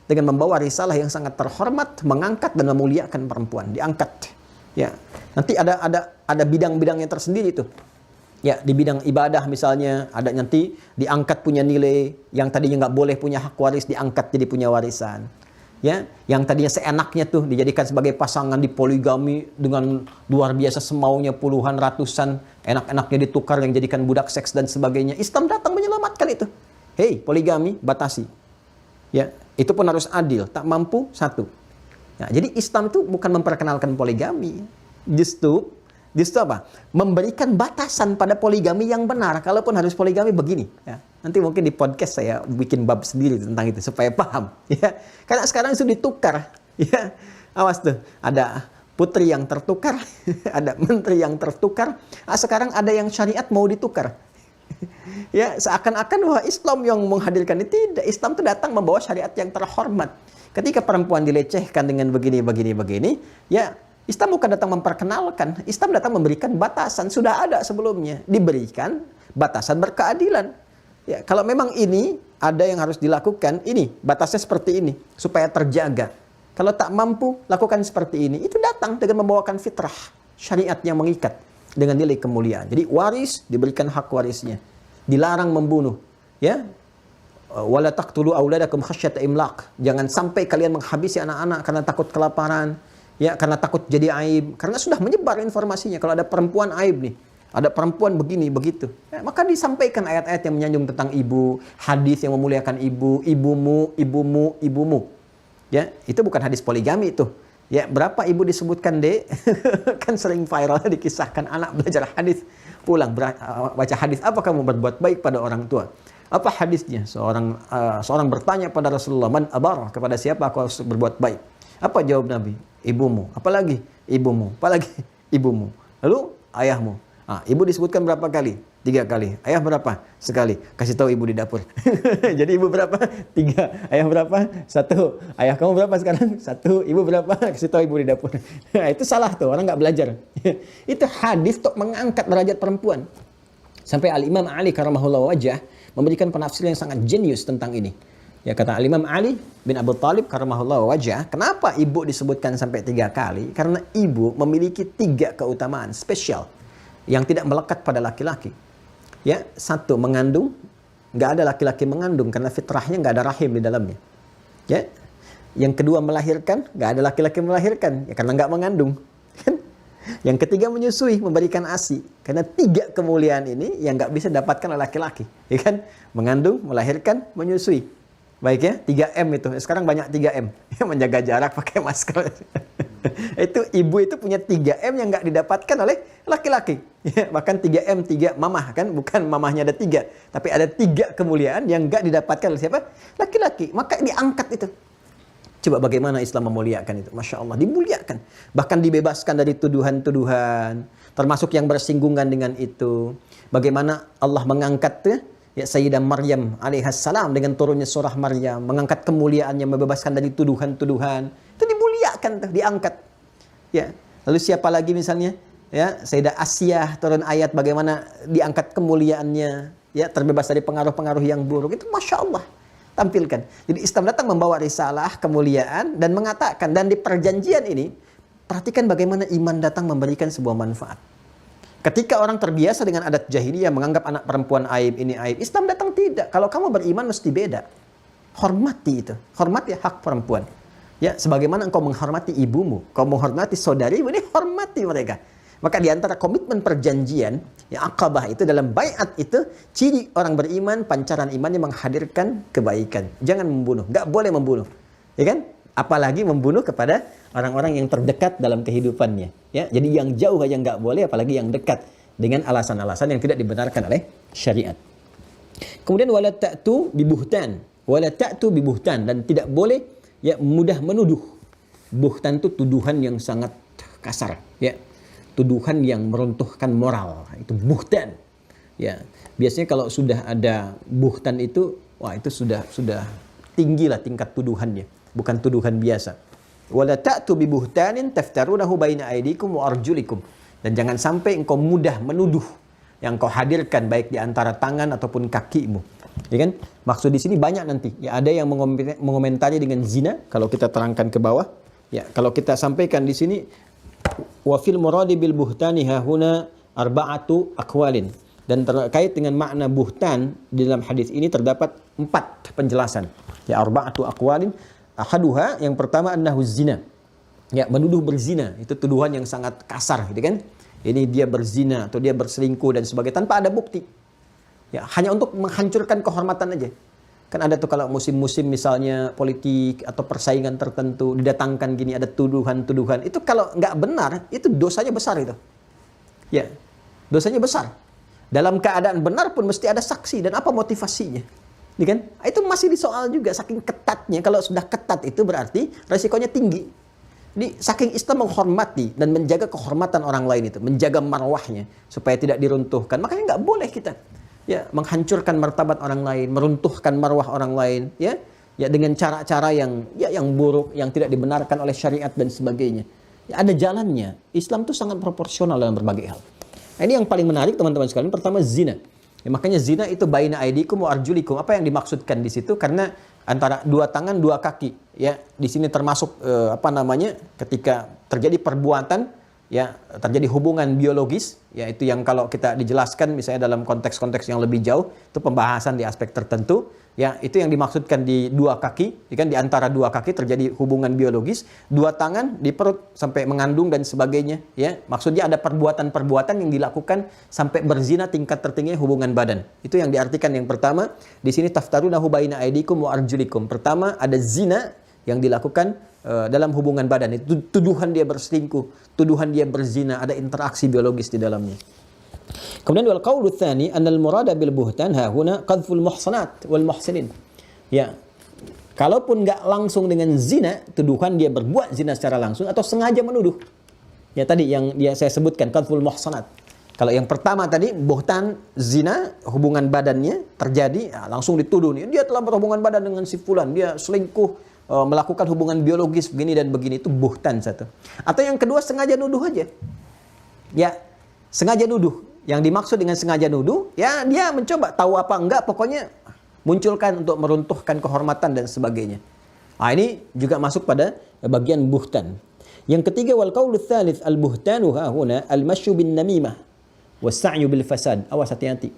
dengan membawa risalah yang sangat terhormat, mengangkat dan memuliakan perempuan, diangkat. Ya, nanti ada bidang-bidangnya tersendiri itu. Ya, di bidang ibadah misalnya, ada nanti diangkat punya nilai, yang tadinya nggak boleh punya hak waris, diangkat jadi punya warisan. Ya, yang tadinya seenaknya tuh dijadikan sebagai pasangan, dipoligami dengan luar biasa semaunya puluhan, ratusan, enak-enaknya ditukar yang jadikan budak seks dan sebagainya. Islam datang menyelamatkan itu. Hei, poligami, batasi. Ya, itu pun harus adil, tak mampu, satu. Nah, jadi Islam itu bukan memperkenalkan poligami. Justru apa? Memberikan batasan pada poligami yang benar. Kalaupun harus poligami begini. Ya. Nanti mungkin di podcast saya bikin bab sendiri tentang itu supaya paham. Ya. Karena sekarang itu ditukar. Ya. Awas tuh. Ada putri yang tertukar. Ada menteri yang tertukar. Sekarang ada yang syariat mau ditukar. Ya, seakan-akan wah Islam yang menghadirkan itu tidak. Islam itu datang membawa syariat yang terhormat. Ketika perempuan dilecehkan dengan begini, ya Islam bukan datang memperkenalkan, Islam datang memberikan batasan, sudah ada sebelumnya, diberikan batasan berkeadilan. Ya, kalau memang ini ada yang harus dilakukan, ini batasnya seperti ini supaya terjaga. Kalau tak mampu lakukan seperti ini, itu datang dengan membawakan fitrah, syariat yang mengikat dengan nilai kemuliaan. Jadi waris diberikan hak warisnya, dilarang membunuh, ya. Wala taqtulu auladakum khasyata imlaq. Jangan sampai kalian menghabisi anak-anak karena takut kelaparan. Ya, karena takut jadi aib. Karena sudah menyebar informasinya. Kalau ada perempuan aib nih. Ada perempuan begini, begitu. Ya, maka disampaikan ayat-ayat yang menyanjung tentang ibu. Hadis yang memuliakan ibu. Ibumu. Ya, itu bukan hadis poligami itu. Ya, berapa ibu disebutkan, Dek? Kan sering viral dikisahkan anak belajar hadis. Pulang baca hadis. Apa kamu berbuat baik pada orang tua? Apa hadisnya? Seorang bertanya pada Rasulullah, man abar, kepada siapa aku harus berbuat baik? Apa jawab Nabi? Ibumu. Apalagi? Ibumu. Apalagi? Ibumu. Lalu ayahmu. Ibu disebutkan berapa kali? 3 kali. Ayah berapa? Sekali. Kasih tahu ibu di dapur. Jadi ibu berapa? 3. Ayah berapa? 1. Ayah kamu berapa sekarang? 1. Ibu berapa? Kasih tahu ibu di dapur. Itu salah tuh. Orang nggak belajar. Itu hadis untuk mengangkat derajat perempuan. Sampai Al-Imam Ali karamahullah wajah memberikan penafsiran yang sangat jenius tentang ini. Ya, kata Al-Imam Ali bin Abi Thalib karamahullah wajah, kenapa ibu disebutkan sampai 3 kali? Karena ibu memiliki 3 keutamaan spesial yang tidak melekat pada laki-laki. Ya, 1, mengandung. Nggak ada laki-laki mengandung karena fitrahnya nggak ada rahim di dalamnya. Ya. Yang kedua, melahirkan. Nggak ada laki-laki melahirkan ya, karena nggak mengandung. Yang ketiga, menyusui, memberikan ASI. Karena 3 kemuliaan ini yang nggak bisa dapatkan oleh laki-laki. Ya kan? Mengandung, melahirkan, menyusui. Baik ya, 3M itu. Sekarang banyak 3M. Menjaga jarak, pakai masker. Itu ibu itu punya 3M yang nggak didapatkan oleh laki-laki. Ya, bahkan 3M, 3 mamah kan. Bukan mamahnya ada 3. Tapi ada 3 kemuliaan yang nggak didapatkan oleh siapa? Laki-laki. Maka diangkat itu. Coba bagaimana Islam memuliakan itu. Masya Allah, dimuliakan. Bahkan dibebaskan dari tuduhan-tuduhan. Termasuk yang bersinggungan dengan itu. Bagaimana Allah mengangkat ya Sayyidah Maryam alaihassalam dengan turunnya surah Maryam, mengangkat kemuliaannya, membebaskan dari tuduhan-tuduhan. Itu dimuliakan tuh, diangkat. Ya. Lalu siapa lagi misalnya? Ya, Sayyidah Asyah turun ayat bagaimana diangkat kemuliaannya, ya, terbebas dari pengaruh-pengaruh yang buruk. Itu Masya Allah. Tampilkan. Jadi Islam datang membawa risalah kemuliaan dan mengatakan, dan di perjanjian ini perhatikan bagaimana iman datang memberikan sebuah manfaat. Ketika orang terbiasa dengan adat jahiliyah menganggap anak perempuan aib, ini aib, Islam datang tidak. Kalau kamu beriman mesti beda. Hormati itu. Hormati hak perempuan. Ya, sebagaimana engkau menghormati ibumu, kau menghormati saudarimu, ini hormati mereka. Maka di antara komitmen perjanjian, ya Aqabah itu dalam baiat itu, ciri orang beriman, pancaran imannya menghadirkan kebaikan. Jangan membunuh, nggak boleh membunuh. Ya kan? Apalagi membunuh kepada orang-orang yang terdekat dalam kehidupannya. Ya, jadi yang jauh aja nggak boleh, apalagi yang dekat dengan alasan-alasan yang tidak dibenarkan oleh syariat. Kemudian wala ta'tu bibuhtan, dan tidak boleh ya mudah menuduh. Buhtan itu tuduhan yang sangat kasar, ya. Tuduhan yang meruntuhkan moral, itu buhtan. Ya, biasanya kalau sudah ada buhtan itu, wah itu sudah tinggi lah tingkat tuduhannya. Bukan tuduhan biasa. Wala ta'tu bi buhtanin taftarunahu baina aydikum wa arjulikum. Dan jangan sampai engkau mudah menuduh yang kau hadirkan baik di antara tangan ataupun kakimu. Ya kan? Maksud di sini banyak nanti. Ya, ada yang mengomentari dengan zina kalau kita terangkan ke bawah. Ya, kalau kita sampaikan di sini wa fil muradi bil buhtani hahuna arba'atu aqwalin. Dan terkait dengan makna buhtan di dalam hadis ini terdapat 4 penjelasan. Ya, arba'atu aqwalin. Ahaduha, yang pertama annahu zina. Ya, menuduh berzina, itu tuduhan yang sangat kasar gitu kan. Ini dia berzina atau dia berselingkuh dan sebagainya tanpa ada bukti. Ya, hanya untuk menghancurkan kehormatan aja. Kan ada tuh kalau musim-musim misalnya politik atau persaingan tertentu didatangkan gini ada tuduhan-tuduhan. Itu kalau nggak benar, itu dosanya besar itu. Ya, dosanya besar. Dalam keadaan benar pun mesti ada saksi dan apa motivasinya. Kan? Itu masih disoal juga saking ketatnya. Kalau sudah ketat itu berarti resikonya tinggi. Jadi saking Islam menghormati dan menjaga kehormatan orang lain itu, menjaga marwahnya supaya tidak diruntuhkan. Makanya nggak boleh kita ya menghancurkan martabat orang lain, meruntuhkan marwah orang lain, ya dengan cara-cara yang buruk, yang tidak dibenarkan oleh syariat dan sebagainya. Ya, ada jalannya. Islam itu sangat proporsional dalam berbagai hal. Nah, ini yang paling menarik teman-teman sekalian. Pertama zina. Ya, makanya zina itu baina aidikum wa arjulikum. Apa yang dimaksudkan di situ? Karena antara 2 tangan, 2 kaki. Ya, di sini termasuk ketika terjadi perbuatan, ya terjadi hubungan biologis, yaitu yang kalau kita dijelaskan misalnya dalam konteks-konteks yang lebih jauh, itu pembahasan di aspek tertentu. Ya, itu yang dimaksudkan di 2 kaki, ya kan, di antara 2 kaki terjadi hubungan biologis, 2 tangan di perut sampai mengandung dan sebagainya, ya. Maksudnya ada perbuatan-perbuatan yang dilakukan sampai berzina tingkat tertinggi hubungan badan. Itu yang diartikan yang pertama, di sini taftarunahu baina aidikum wa arjulikum. Pertama ada zina yang dilakukan dalam hubungan badan. Itu tuduhan dia berselingkuh, tuduhan dia berzina, ada interaksi biologis di dalamnya. Kemudian wal qaulu tsani anna al murada bil buhtan ha huna qadful muhsanat wal muhsinin. Ya. Kalaupun enggak langsung dengan zina, tuduhan dia berbuat zina secara langsung atau sengaja menuduh. Ya tadi yang saya sebutkan qadful muhsanat. Kalau yang pertama tadi buhtan zina, hubungan badannya terjadi, ya, langsung dituduh nih dia telah berhubungan badan dengan si fulan, dia selingkuh, melakukan hubungan biologis begini dan begini, itu buhtan satu. Atau yang kedua sengaja nuduh aja. Ya, sengaja nuduh. Yang dimaksud dengan sengaja nuduh, ya dia mencoba tahu apa enggak, pokoknya munculkan untuk meruntuhkan kehormatan dan sebagainya. Nah, ini juga masuk pada bagian buhtan. Yang ketiga wal qaulu tsalits al buhtanu ha huna al masyu bin namimah was sa'yu bil fasad. Awas hati-hati.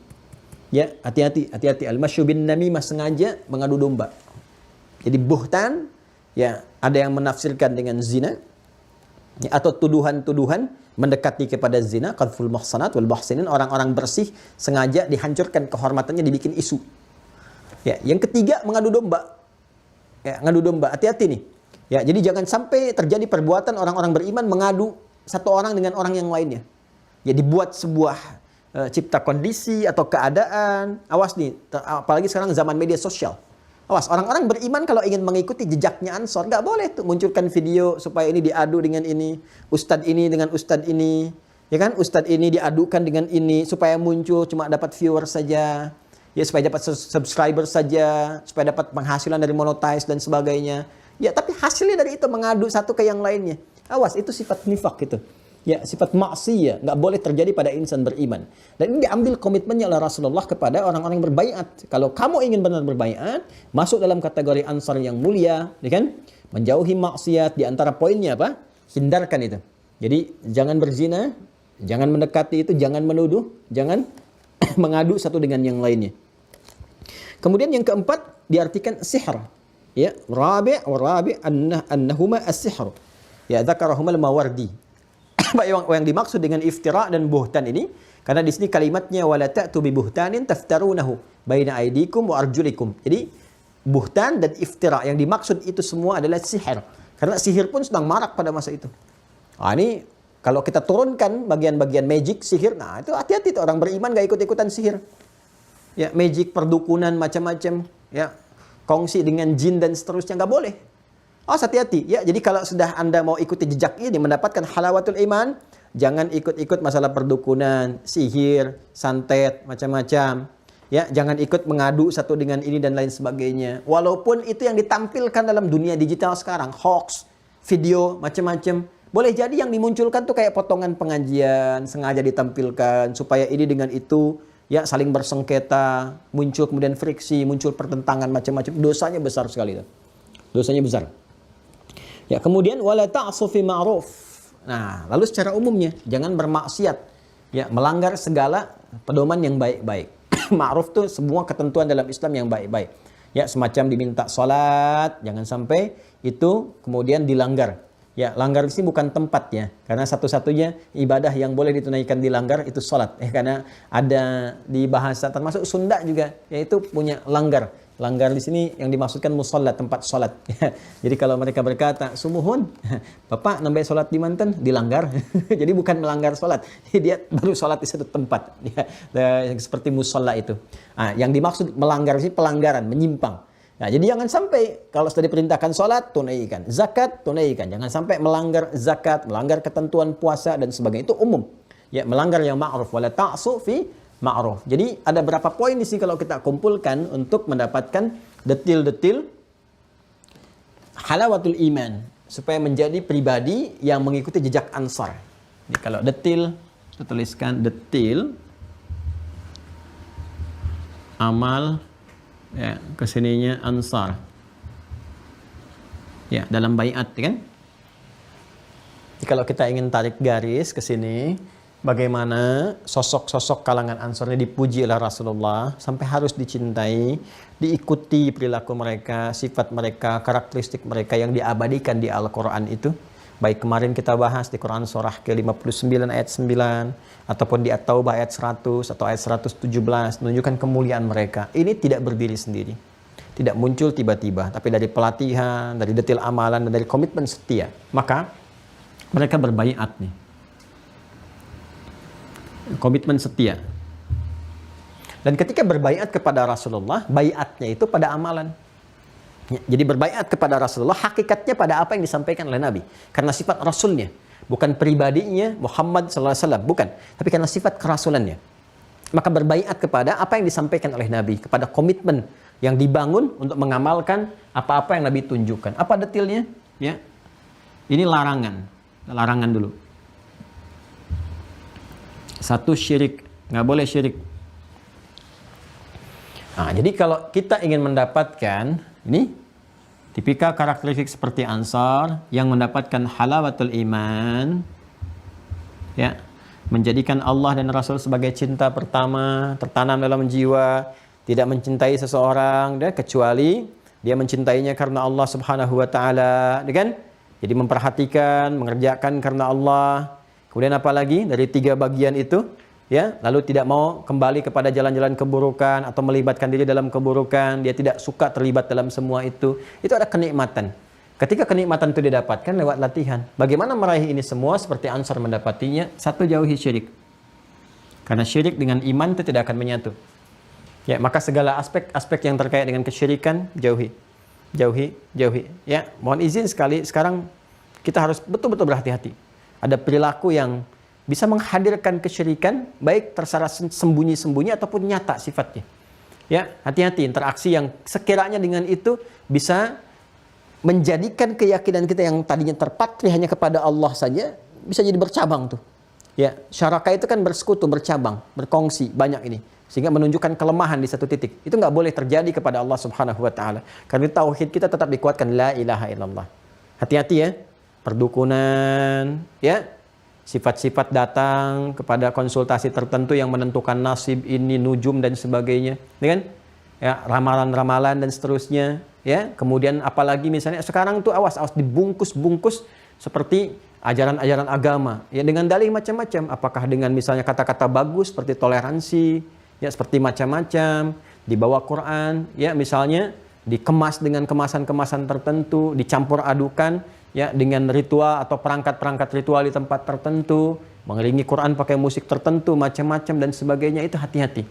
Ya, hati-hati al masyu bin namimah, sengaja mengadu domba. Jadi buhtan ya ada yang menafsirkan dengan zina, ya, atau tuduhan-tuduhan mendekati kepada zina, qadful muhsanat wal muhsinin, orang-orang bersih sengaja dihancurkan kehormatannya, dibikin isu. Ya, yang ketiga mengadu domba. Ya, ngadu domba, hati-hati nih. Ya, jadi jangan sampai terjadi perbuatan orang-orang beriman mengadu satu orang dengan orang yang lainnya. Ya, dibuat sebuah cipta kondisi atau keadaan. Awas nih, apalagi sekarang zaman media sosial. Awas, orang-orang beriman kalau ingin mengikuti jejaknya Ansor, nggak boleh tuh munculkan video supaya ini diadu dengan ini, ustadz ini dengan ustadz ini, ya kan? Ustadz ini diadukan dengan ini supaya muncul cuma dapat viewer saja, ya supaya dapat subscriber saja, supaya dapat penghasilan dari monetize dan sebagainya. Ya, tapi hasilnya dari itu mengadu satu ke yang lainnya. Awas, itu sifat nifak itu. Ya, sifat maksiyah nggak boleh terjadi pada insan beriman. Dan ini diambil komitmennya oleh Rasulullah kepada orang-orang yang berbaiat. Kalau kamu ingin benar berbaiat, masuk dalam kategori Ansar yang mulia, ya kan? Menjauhi maksiat. Di antara poinnya apa? hindarkan itu. Jadi jangan berzina, jangan mendekati itu, jangan menuduh, jangan mengadu satu dengan yang lainnya. Kemudian yang keempat diartikan sihr. Ya, rabi' annahuma as-sihr. Ya, dzakarahuma al-Mawardi. Yang dimaksud dengan iftira dan buhtan ini, karena di sini kalimatnya wala ta'tu bi buhtanin taftarunahu baina aydikum wa arjulikum. Jadi buhtan dan iftira yang dimaksud itu semua adalah sihir. Karena sihir pun sedang marak pada masa itu. Nah, ini kalau kita turunkan bagian-bagian magic, sihir, nah itu hati-hati tuh orang beriman gak ikut-ikutan sihir. Ya, magic, perdukunan, macam-macam. Ya, kongsi dengan jin dan seterusnya, nggak boleh. Oh, hati-hati. Ya, jadi kalau sudah Anda mau ikuti jejak ini, mendapatkan halawatul iman, jangan ikut-ikut masalah perdukunan, sihir, santet, macam-macam. Ya, jangan ikut mengadu satu dengan ini dan lain sebagainya. Walaupun itu yang ditampilkan dalam dunia digital sekarang, hoax, video, macam-macam. Boleh jadi yang dimunculkan tuh kayak potongan pengajian, sengaja ditampilkan supaya ini dengan itu ya saling bersengketa, muncul kemudian friksi, muncul pertentangan macam-macam. Dosanya besar sekali. Dosanya besar. Ya, kemudian wala ta'su fi ma'ruf. Nah, lalu secara umumnya jangan bermaksiat. Ya, melanggar segala pedoman yang baik-baik. Ma'ruf tuh semua ketentuan dalam Islam yang baik-baik. Ya, semacam diminta salat, jangan sampai itu kemudian dilanggar. Ya, langgar di sini bukan tempatnya, karena satu-satunya ibadah yang boleh ditunaikan dilanggar itu sholat. Karena ada di bahasa termasuk Sunda juga, yaitu punya langgar. Langgar di sini yang dimaksudkan musalla, tempat sholat. Jadi kalau mereka berkata, sumuhun, Bapak nambah sholat di manten, dilanggar. Jadi bukan melanggar sholat, dia baru sholat di satu tempat. Ya, seperti musalla itu. Nah, yang dimaksud melanggar di sini pelanggaran, menyimpang. Nah, jadi jangan sampai kalau sudah diperintahkan sholat, tunaikan. Zakat, tunaikan. Jangan sampai melanggar zakat, melanggar ketentuan puasa dan sebagainya. Itu umum. Ya, melanggar yang ma'ruf. Wala ta'su fi ma'ruf. Jadi ada berapa poin di sini kalau kita kumpulkan untuk mendapatkan detil-detil halawatul iman. Supaya menjadi pribadi yang mengikuti jejak Ansar. Jadi kalau detil, kita tuliskan detil amal ya, kesininya Ansar. Ya, dalam baiat kan. Jadi kalau kita ingin tarik garis ke sini, bagaimana sosok-sosok kalangan Ansar ini dipuji oleh Rasulullah sampai harus dicintai, diikuti perilaku mereka, sifat mereka, karakteristik mereka yang diabadikan di Al-Qur'an itu. Baik kemarin kita bahas di Quran surah ke-59 ayat 9 ataupun di At-Taubah ayat 100 atau ayat 117 menunjukkan kemuliaan mereka. Ini tidak berdiri sendiri. Tidak muncul tiba-tiba, tapi dari pelatihan, dari detil amalan dan dari komitmen setia. Maka mereka berbaiat nih. Komitmen setia. Dan ketika berbaiat kepada Rasulullah, baiatnya itu pada amalan. Jadi berbaiat kepada Rasulullah hakikatnya pada apa yang disampaikan oleh Nabi. Karena sifat Rasulnya. Bukan pribadinya Muhammad SAW. Bukan. Tapi karena sifat kerasulannya. Maka berbaiat kepada apa yang disampaikan oleh Nabi. Kepada komitmen yang dibangun untuk mengamalkan apa-apa yang Nabi tunjukkan. Apa detilnya? Ya. Ini larangan. Larangan dulu. Satu, syirik. Nggak boleh syirik. Nah, jadi kalau kita ingin mendapatkan ini tipikal karakteristik seperti Ansar yang mendapatkan halawatul iman, ya, menjadikan Allah dan Rasul sebagai cinta pertama, tertanam dalam jiwa, tidak mencintai seseorang kecuali dia mencintainya karena Allah Subhanahu wa taala, kan? Jadi memperhatikan, mengerjakan karena Allah. Kemudian apa lagi dari 3 bagian itu? Ya, lalu tidak mau kembali kepada jalan-jalan keburukan atau melibatkan diri dalam keburukan, dia tidak suka terlibat dalam semua itu ada kenikmatan. Ketika kenikmatan itu didapatkan lewat latihan, bagaimana meraih ini semua seperti Ansar mendapatinya? 1, jauhi syirik. Karena syirik dengan iman itu tidak akan menyatu. Ya, maka segala aspek-aspek yang terkait dengan kesyirikan jauhi. Jauhi. Ya, mohon izin sekali sekarang kita harus betul-betul berhati-hati. Ada perilaku yang bisa menghadirkan kesyirikan, baik tersara sembunyi-sembunyi ataupun nyata sifatnya. Ya, hati-hati interaksi yang sekiranya dengan itu bisa menjadikan keyakinan kita yang tadinya terpatri hanya kepada Allah saja, bisa jadi bercabang tuh. Ya, syaraka itu kan bersekutu, bercabang, berkongsi, banyak ini. Sehingga menunjukkan kelemahan di satu titik. Itu nggak boleh terjadi kepada Allah Subhanahu wa taala. Karena tauhid kita tetap dikuatkan la ilaha illallah. Hati-hati ya. perdukunan, ya. Sifat-sifat datang kepada konsultasi tertentu yang menentukan nasib ini, nujum dan sebagainya, ya kan? Ya, ramalan-ramalan dan seterusnya, ya. Kemudian apalagi misalnya sekarang tuh awas dibungkus-bungkus seperti ajaran-ajaran agama, ya, dengan dalih macam-macam. Apakah dengan misalnya kata-kata bagus seperti toleransi, ya, seperti macam-macam, dibawa Quran, ya, misalnya dikemas dengan kemasan-kemasan tertentu, dicampur adukan, ya, dengan ritual atau perangkat-perangkat ritual di tempat tertentu, mengiringi Quran pakai musik tertentu, macam-macam dan sebagainya. Itu hati-hati.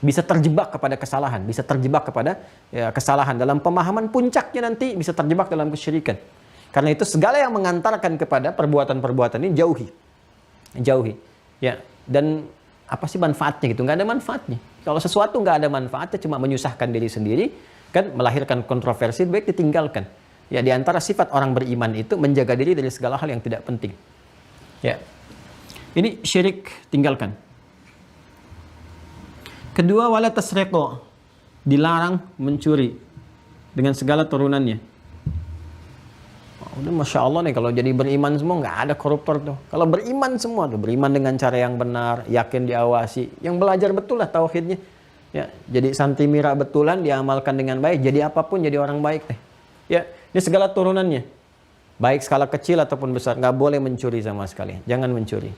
Bisa terjebak kepada kesalahan, bisa terjebak kepada, ya, kesalahan dalam pemahaman, puncaknya nanti bisa terjebak dalam kesyirikan. Karena itu segala yang mengantarkan kepada perbuatan-perbuatan ini jauhi, ya. Dan apa sih manfaatnya gitu? Nggak ada manfaatnya. Kalau sesuatu nggak ada manfaatnya, cuma menyusahkan diri sendiri, kan melahirkan kontroversi, baik ditinggalkan. Ya, di antara sifat orang beriman itu menjaga diri dari segala hal yang tidak penting. Ya, ini syirik, tinggalkan. Kedua, wala tasriqu, dilarang mencuri dengan segala turunannya. Udah Masya Allah nih, kalau jadi beriman semua nggak ada koruptor tuh. Kalau beriman semua tuh, beriman dengan cara yang benar, yakin diawasi, yang belajar betul lah tauhidnya. Ya, jadi santimira betulan, diamalkan dengan baik, jadi apapun jadi orang baik teh. Ya, ini segala turunannya, baik skala kecil ataupun besar, nggak boleh mencuri sama sekali, jangan mencuri.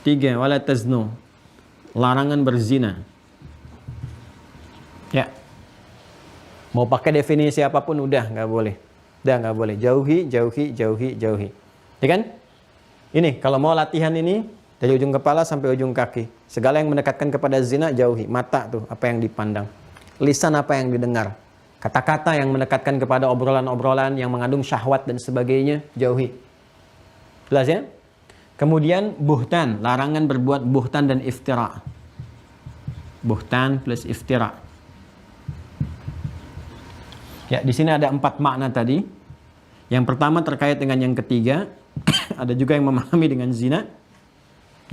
3, wala taznu, larangan berzina. Ya, mau pakai definisi apapun udah nggak boleh. Udah nggak boleh, jauhi. Ya kan? Ini kalau mau latihan ini dari ujung kepala sampai ujung kaki. Segala yang mendekatkan kepada zina jauhi. Mata tuh apa yang dipandang, lisan apa yang didengar, kata-kata yang mendekatkan kepada obrolan-obrolan yang mengandung syahwat dan sebagainya jauhi. Jelas ya? Kemudian buhtan, larangan berbuat buhtan dan iftira. Buhtan plus iftira. Ya, di sini ada 4 makna tadi. Yang pertama terkait dengan yang ketiga, ada juga yang memahami dengan zina.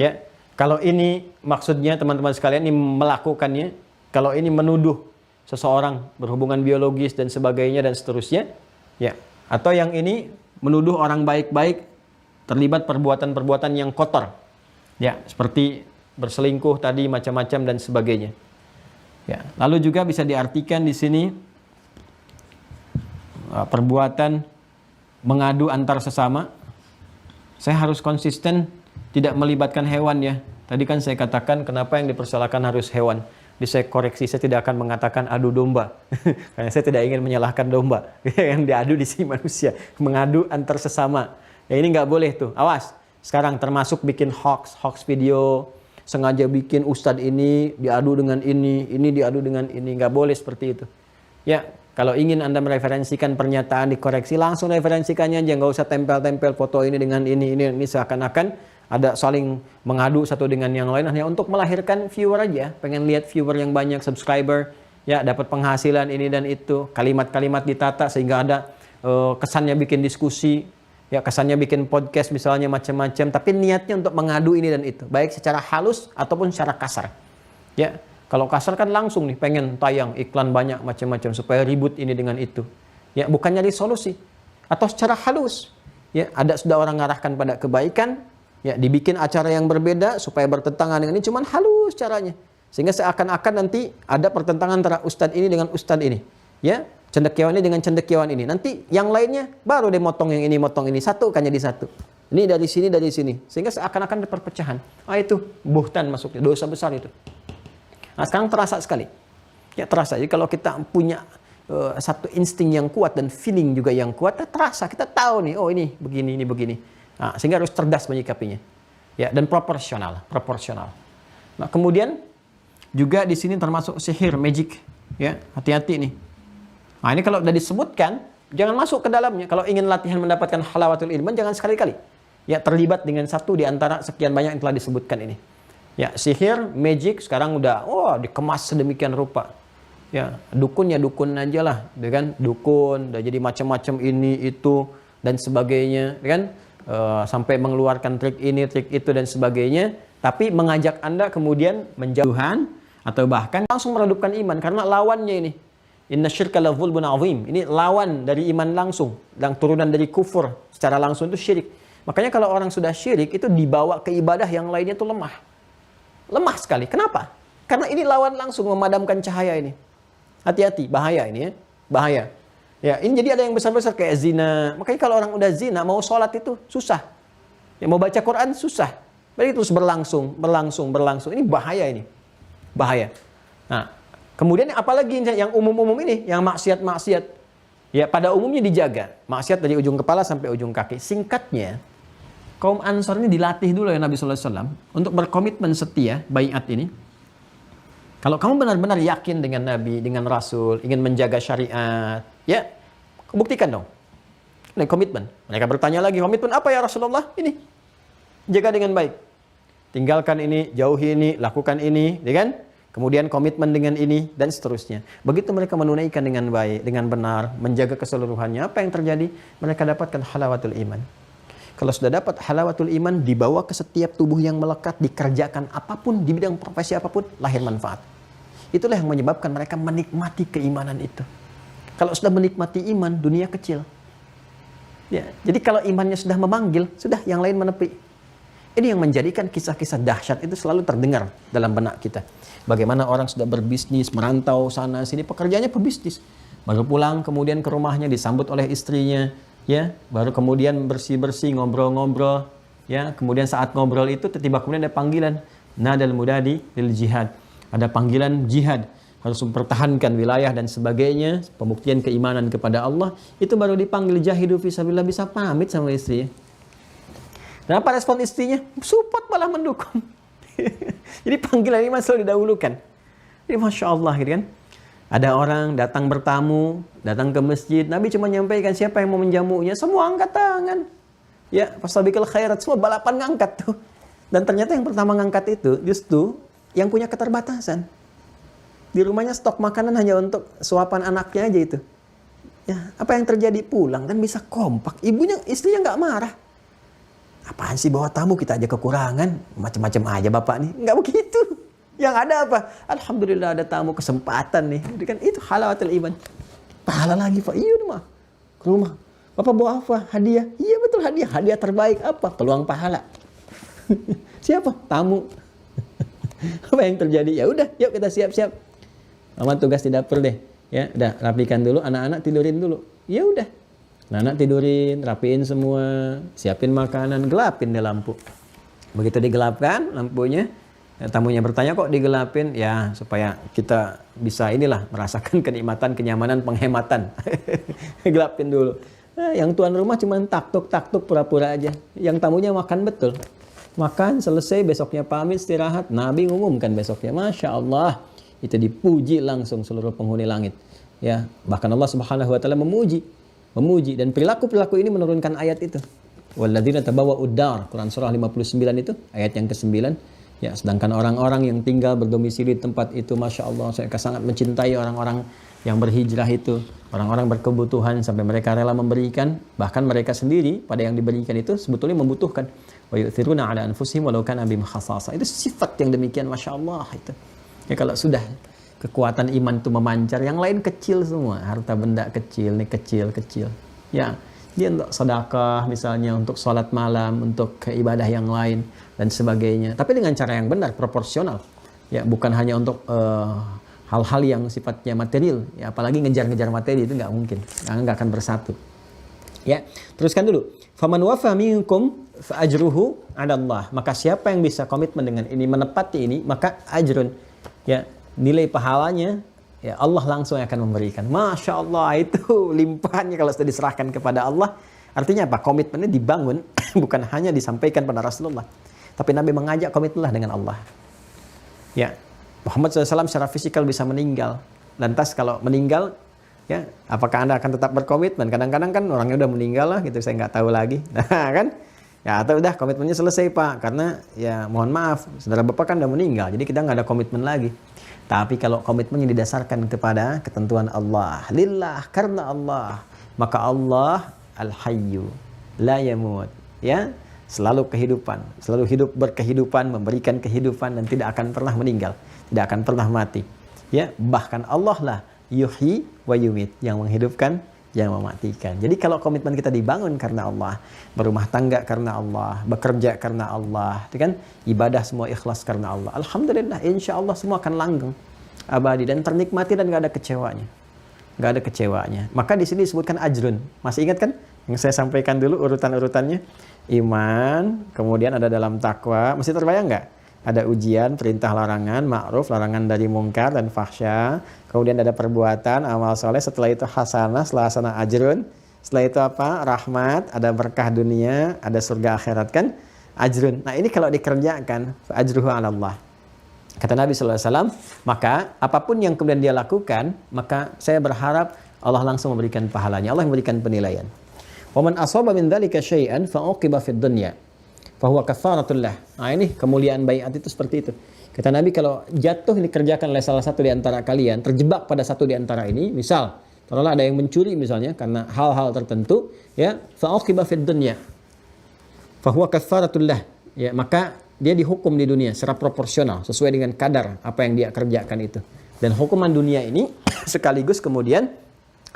Ya, kalau ini maksudnya teman-teman sekalian ini melakukannya, kalau ini menuduh seseorang berhubungan biologis dan sebagainya dan seterusnya, ya. Atau yang ini menuduh orang baik-baik terlibat perbuatan-perbuatan yang kotor. Ya, seperti berselingkuh tadi macam-macam dan sebagainya. Ya, lalu juga bisa diartikan di sini perbuatan mengadu antar sesama. Saya harus konsisten tidak melibatkan hewan ya. Tadi kan saya katakan kenapa yang dipersalahkan harus hewan. Saya koreksi, saya tidak akan mengatakan adu domba. Karena saya tidak ingin menyalahkan domba. Yang diadu di sini manusia. Mengadu antar sesama. Ya ini nggak boleh tuh. Awas. Sekarang termasuk bikin hoax video. Sengaja bikin ustadz ini diadu dengan ini diadu dengan ini. Nggak boleh seperti itu. Ya. Kalau ingin Anda mereferensikan pernyataan dikoreksi, langsung referensikannya aja. Nggak usah tempel-tempel foto ini dengan ini seakan-akan ada saling mengadu satu dengan yang lain. Hanya untuk melahirkan viewer aja. Pengen lihat viewer yang banyak, subscriber. Ya, dapat penghasilan ini dan itu. Kalimat-kalimat ditata sehingga ada kesannya bikin diskusi. Ya, kesannya bikin podcast misalnya macam-macam. Tapi niatnya untuk mengadu ini dan itu. Baik secara halus ataupun secara kasar. Ya. Kalau kasar kan langsung nih pengen tayang iklan banyak macam-macam supaya ribut ini dengan itu. Ya, bukan nyari solusi. Atau secara halus. Ya, ada sudah orang ngarahkan pada kebaikan, ya dibikin acara yang berbeda supaya bertentangan dengan ini, cuman halus caranya. Sehingga seakan-akan nanti ada pertentangan antara ustadz ini dengan ustadz ini. Ya, cendekiawan ini dengan cendekiawan ini. Nanti yang lainnya baru dia motong yang ini, motong ini, satu kan jadi satu. Ini dari sini. Sehingga seakan-akan ada perpecahan. Itu buhtan masuknya, dosa besar itu. Nah, sekarang terasa sekali. Ya terasa. Jadi kalau kita punya satu insting yang kuat dan feeling juga yang kuat, terasa. Kita tahu nih, oh ini begini. Nah, sehingga harus cerdas menyikapinya. Ya, dan proporsional. Nah, kemudian juga di sini termasuk sihir, magic. Ya, hati-hati nih. Nah, ini kalau sudah disebutkan, jangan masuk ke dalamnya. Kalau ingin latihan mendapatkan halawatul ilman, jangan sekali-kali. Ya, terlibat dengan satu di antara sekian banyak yang telah disebutkan ini. Ya, sihir, magic sekarang udah dikemas sedemikian rupa. Ya, dukun aja lah, kan? Dukun, udah jadi macam-macam ini itu dan sebagainya, kan? Sampai mengeluarkan trik ini, trik itu dan sebagainya, tapi mengajak Anda kemudian menjauhan atau bahkan langsung meredupkan iman karena lawannya ini. Inna syirka la dzulmun azim. Ini lawan dari iman langsung, yang turunan dari kufur secara langsung itu syirik. Makanya kalau orang sudah syirik itu dibawa ke ibadah yang lainnya itu lemah. Lemah sekali. Kenapa? Karena ini lawan langsung memadamkan cahaya ini. Hati-hati, bahaya ini ya. Bahaya. Ya, ini jadi ada yang besar-besar kayak zina. Makanya kalau orang udah zina, mau sholat itu susah. Ya, mau baca Quran susah. Berarti terus berlangsung. Ini bahaya ini. Bahaya. Nah, kemudian apalagi yang umum-umum ini, yang maksiat-maksiat. Ya, pada umumnya dijaga. Maksiat dari ujung kepala sampai ujung kaki. Singkatnya, kaum Ansor ini dilatih dulu ya Nabi sallallahu alaihi wasallam untuk berkomitmen setia baiat ini. Kalau kamu benar-benar yakin dengan Nabi, dengan Rasul, ingin menjaga syariat, ya, buktikan dong. Ini komitmen. Mereka bertanya lagi, komitmen apa ya Rasulullah? Ini. Jaga dengan baik. Tinggalkan ini, jauhi ini, lakukan ini, ya kan? Kemudian komitmen dengan ini, dan seterusnya. Begitu mereka menunaikan dengan baik, dengan benar, menjaga keseluruhannya, apa yang terjadi? Mereka dapatkan halawatul iman. Kalau sudah dapat halawatul iman, dibawa ke setiap tubuh yang melekat, dikerjakan apapun, di bidang profesi apapun, lahir manfaat. Itulah yang menyebabkan mereka menikmati keimanan itu. Kalau sudah menikmati iman, dunia kecil. Ya, jadi kalau imannya sudah memanggil, sudah yang lain menepi. Ini yang menjadikan kisah-kisah dahsyat itu selalu terdengar dalam benak kita. Bagaimana orang sudah berbisnis, merantau sana sini, pekerjaannya pebisnis. Baru pulang kemudian ke rumahnya disambut oleh istrinya, ya, baru kemudian bersih-bersih, ngobrol-ngobrol, ya, kemudian saat ngobrol itu tiba-tiba kemudian ada panggilan nadal mudadi lil jihad. Ada panggilan jihad, harus mempertahankan wilayah dan sebagainya, pembuktian keimanan kepada Allah, itu baru dipanggil jahidu fisabilillah, bisa pamit sama istrinya. Dan apa respon istrinya? Support, malah mendukung. Jadi panggilan iman selalu didahulukan. Jadi Masya Allah gitu kan. Ada orang datang bertamu, datang ke masjid, Nabi cuma nyampaikan siapa yang mau menjamunya, semua angkat tangan. Ya, fastabiqul khairat, semua balapan ngangkat tuh. Dan ternyata yang pertama ngangkat itu justru yang punya keterbatasan. Di rumahnya stok makanan hanya untuk suapan anaknya aja itu. Ya, apa yang terjadi? Pulang dan bisa kompak. Istrinya nggak marah. Apaan sih bawa tamu, kita aja kekurangan, macam-macam aja bapak nih. Nggak begitu. Yang ada apa? Alhamdulillah ada tamu, kesempatan nih. Kan itu halawatul iman. Pahala lagi Pak. Iya mah. Ke rumah. Bapak bawa apa? Hadiah. Iya betul, hadiah. Hadiah terbaik apa? Peluang pahala. Siapa? Tamu. Apa yang terjadi? Ya udah, yuk kita siap-siap. Mama tugas di dapur deh. Ya, udah rapikan dulu, anak-anak tidurin dulu. Ya udah. Anak tidurin, rapiin semua, siapin makanan, gelapin deh lampu. Begitu digelapkan lampunya, tamunya bertanya kok digelapin? Ya supaya kita bisa inilah merasakan kenikmatan, kenyamanan, penghematan. Gelapin dulu. Nah, yang tuan rumah cuma taktuk pura-pura aja. Yang tamunya makan betul. Makan selesai, besoknya pamit istirahat. Nabi ngumumkan besoknya, Masya Allah, itu dipuji langsung seluruh penghuni langit. Ya, bahkan Allah Subhanahu Wa Taala memuji dan perilaku ini menurunkan ayat itu. Walladzina tabawwa'ud dar, Quran surah 59 itu ayat yang ke-9. Ya, sedangkan orang-orang yang tinggal berdomisili di tempat itu, Masya Allah, saya sangat mencintai orang-orang yang berhijrah itu, orang-orang berkebutuhan sampai mereka rela memberikan, bahkan mereka sendiri pada yang diberikan itu sebetulnya membutuhkan. Wa yu'thiruna 'ala anfusihim walau kana bihim khassasah. Itu sifat yang demikian, Masya Allah itu. Ya, kalau sudah kekuatan iman itu memancar, yang lain kecil semua, harta benda kecil, nih kecil. Ya, dia untuk sedekah misalnya, untuk sholat malam, untuk ibadah yang lain dan sebagainya. Tapi dengan cara yang benar, proporsional. Ya, bukan hanya untuk hal-hal yang sifatnya material. Ya, apalagi ngejar-ngejar materi itu nggak mungkin, nggak akan bersatu. Ya, teruskan dulu. Faman wafa minkum fa ajruhu 'ala Allah. Maka siapa yang bisa komitmen dengan ini, menepati ini, maka ajrun, ya, nilai pahalanya, ya Allah langsung akan memberikan. Masya Allah, itu limpahannya kalau sudah diserahkan kepada Allah. Artinya apa? Komitmennya dibangun, bukan hanya disampaikan pada Rasulullah, tapi Nabi mengajak komitmenlah dengan Allah. Ya, Muhammad SAW secara fisikal bisa meninggal. Lantas kalau meninggal, ya, apakah Anda akan tetap berkomitmen? Kadang-kadang kan orangnya udah meninggal lah, gitu, saya nggak tahu lagi. Nah kan, ya atau udah komitmennya selesai Pak, karena ya mohon maaf, saudara Bapak kan udah meninggal, jadi kita nggak ada komitmen lagi. Tapi kalau komitmennya didasarkan kepada ketentuan Allah, lillah, karena Allah, maka Allah al-hayyu la yamut, ya, selalu kehidupan, selalu hidup, berkehidupan, memberikan kehidupan dan tidak akan pernah meninggal, tidak akan pernah mati. Ya, bahkan Allah lah yuhyi wa yumit, yang menghidupkan, yang mematikan. Jadi kalau komitmen kita dibangun karena Allah, berumah tangga karena Allah, bekerja karena Allah, itu kan ibadah semua ikhlas karena Allah. Alhamdulillah, insya Allah semua akan langgeng, abadi dan ternikmati dan gak ada kecewanya. Gak ada kecewanya. Maka di sini disebutkan ajrun. Masih ingat kan yang saya sampaikan dulu urutan-urutannya? Iman, kemudian ada dalam takwa. Masih terbayang nggak? Ada ujian, perintah larangan, ma'ruf, larangan dari mungkar dan fahsya. Kemudian ada perbuatan, amal soleh. Setelah itu hasanah, setelah hasanah ajrun. Setelah itu apa? Rahmat, ada berkah dunia, ada surga akhirat kan? Ajrun. Nah ini kalau dikerjakan, ajruhu 'ala Allah. Kata Nabi SAW, maka apapun yang kemudian dia lakukan, maka saya berharap Allah langsung memberikan pahalanya. Allah memberikan penilaian. Wa man asaba min dzalika syai'an fa uqiba fid dunya fa huwa kaffaratul lah. Nah ini kemuliaan baiat itu seperti itu. Kata Nabi kalau jatuh dikerjakan oleh salah satu di antara kalian, terjebak pada satu di antara ini, misal taruhlah ada yang mencuri misalnya karena hal-hal tertentu, ya, fa uqiba fid dunya fa huwa kaffaratul lah. Ya, maka dia dihukum di dunia secara proporsional sesuai dengan kadar apa yang dia kerjakan itu. Dan hukuman dunia ini sekaligus kemudian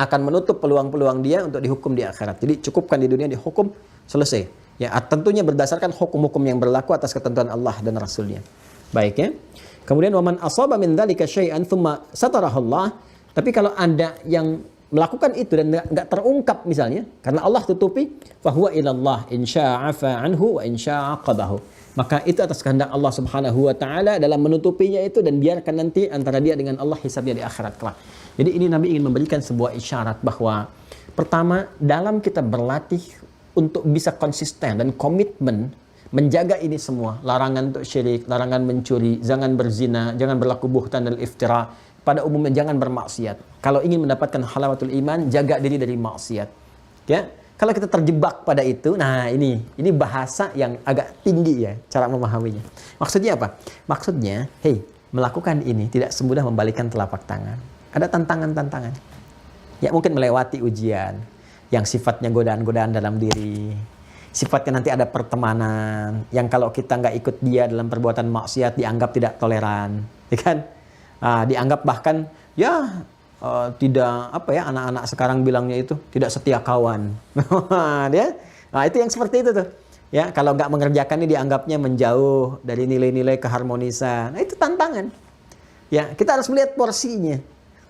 akan menutup peluang-peluang dia untuk dihukum di akhirat. Jadi cukupkan di dunia dihukum, selesai. Ya, tentunya berdasarkan hukum-hukum yang berlaku atas ketentuan Allah dan Rasulnya. Baik ya. Kemudian waman asaba min dzalika syai'an tsumma satarahullah. Tapi kalau ada yang melakukan itu dan enggak terungkap misalnya karena Allah tutupi, fahuwa ilallah insya'a fa'anhu wa insya'a qadahu. Maka itu atas kehendak Allah Subhanahu wa taala dalam menutupinya itu dan biarkan nanti antara dia dengan Allah hisabnya di akhirat kelak. Jadi ini Nabi ingin memberikan sebuah isyarat bahwa pertama dalam kita berlatih untuk bisa konsisten dan komitmen menjaga ini semua, larangan untuk syirik, larangan mencuri, jangan berzina, jangan berlaku buhtan dan iftira, pada umumnya jangan bermaksiat. Kalau ingin mendapatkan halawatul iman, jaga diri dari maksiat. Ya. Kalau kita terjebak pada itu, nah ini bahasa yang agak tinggi ya, cara memahaminya. Maksudnya apa? Maksudnya, melakukan ini tidak semudah membalikan telapak tangan. Ada tantangan-tantangan. Ya mungkin melewati ujian yang sifatnya godaan-godaan dalam diri. Sifatnya nanti ada pertemanan yang kalau kita nggak ikut dia dalam perbuatan maksiat dianggap tidak toleran, ya kan? Dianggap bahkan ya tidak apa ya anak-anak sekarang bilangnya itu tidak setia kawan. Itu yang seperti itu tuh. Ya kalau nggak mengerjakan ini dianggapnya menjauh dari nilai-nilai keharmonisan. Nah itu tantangan. Ya kita harus melihat porsinya.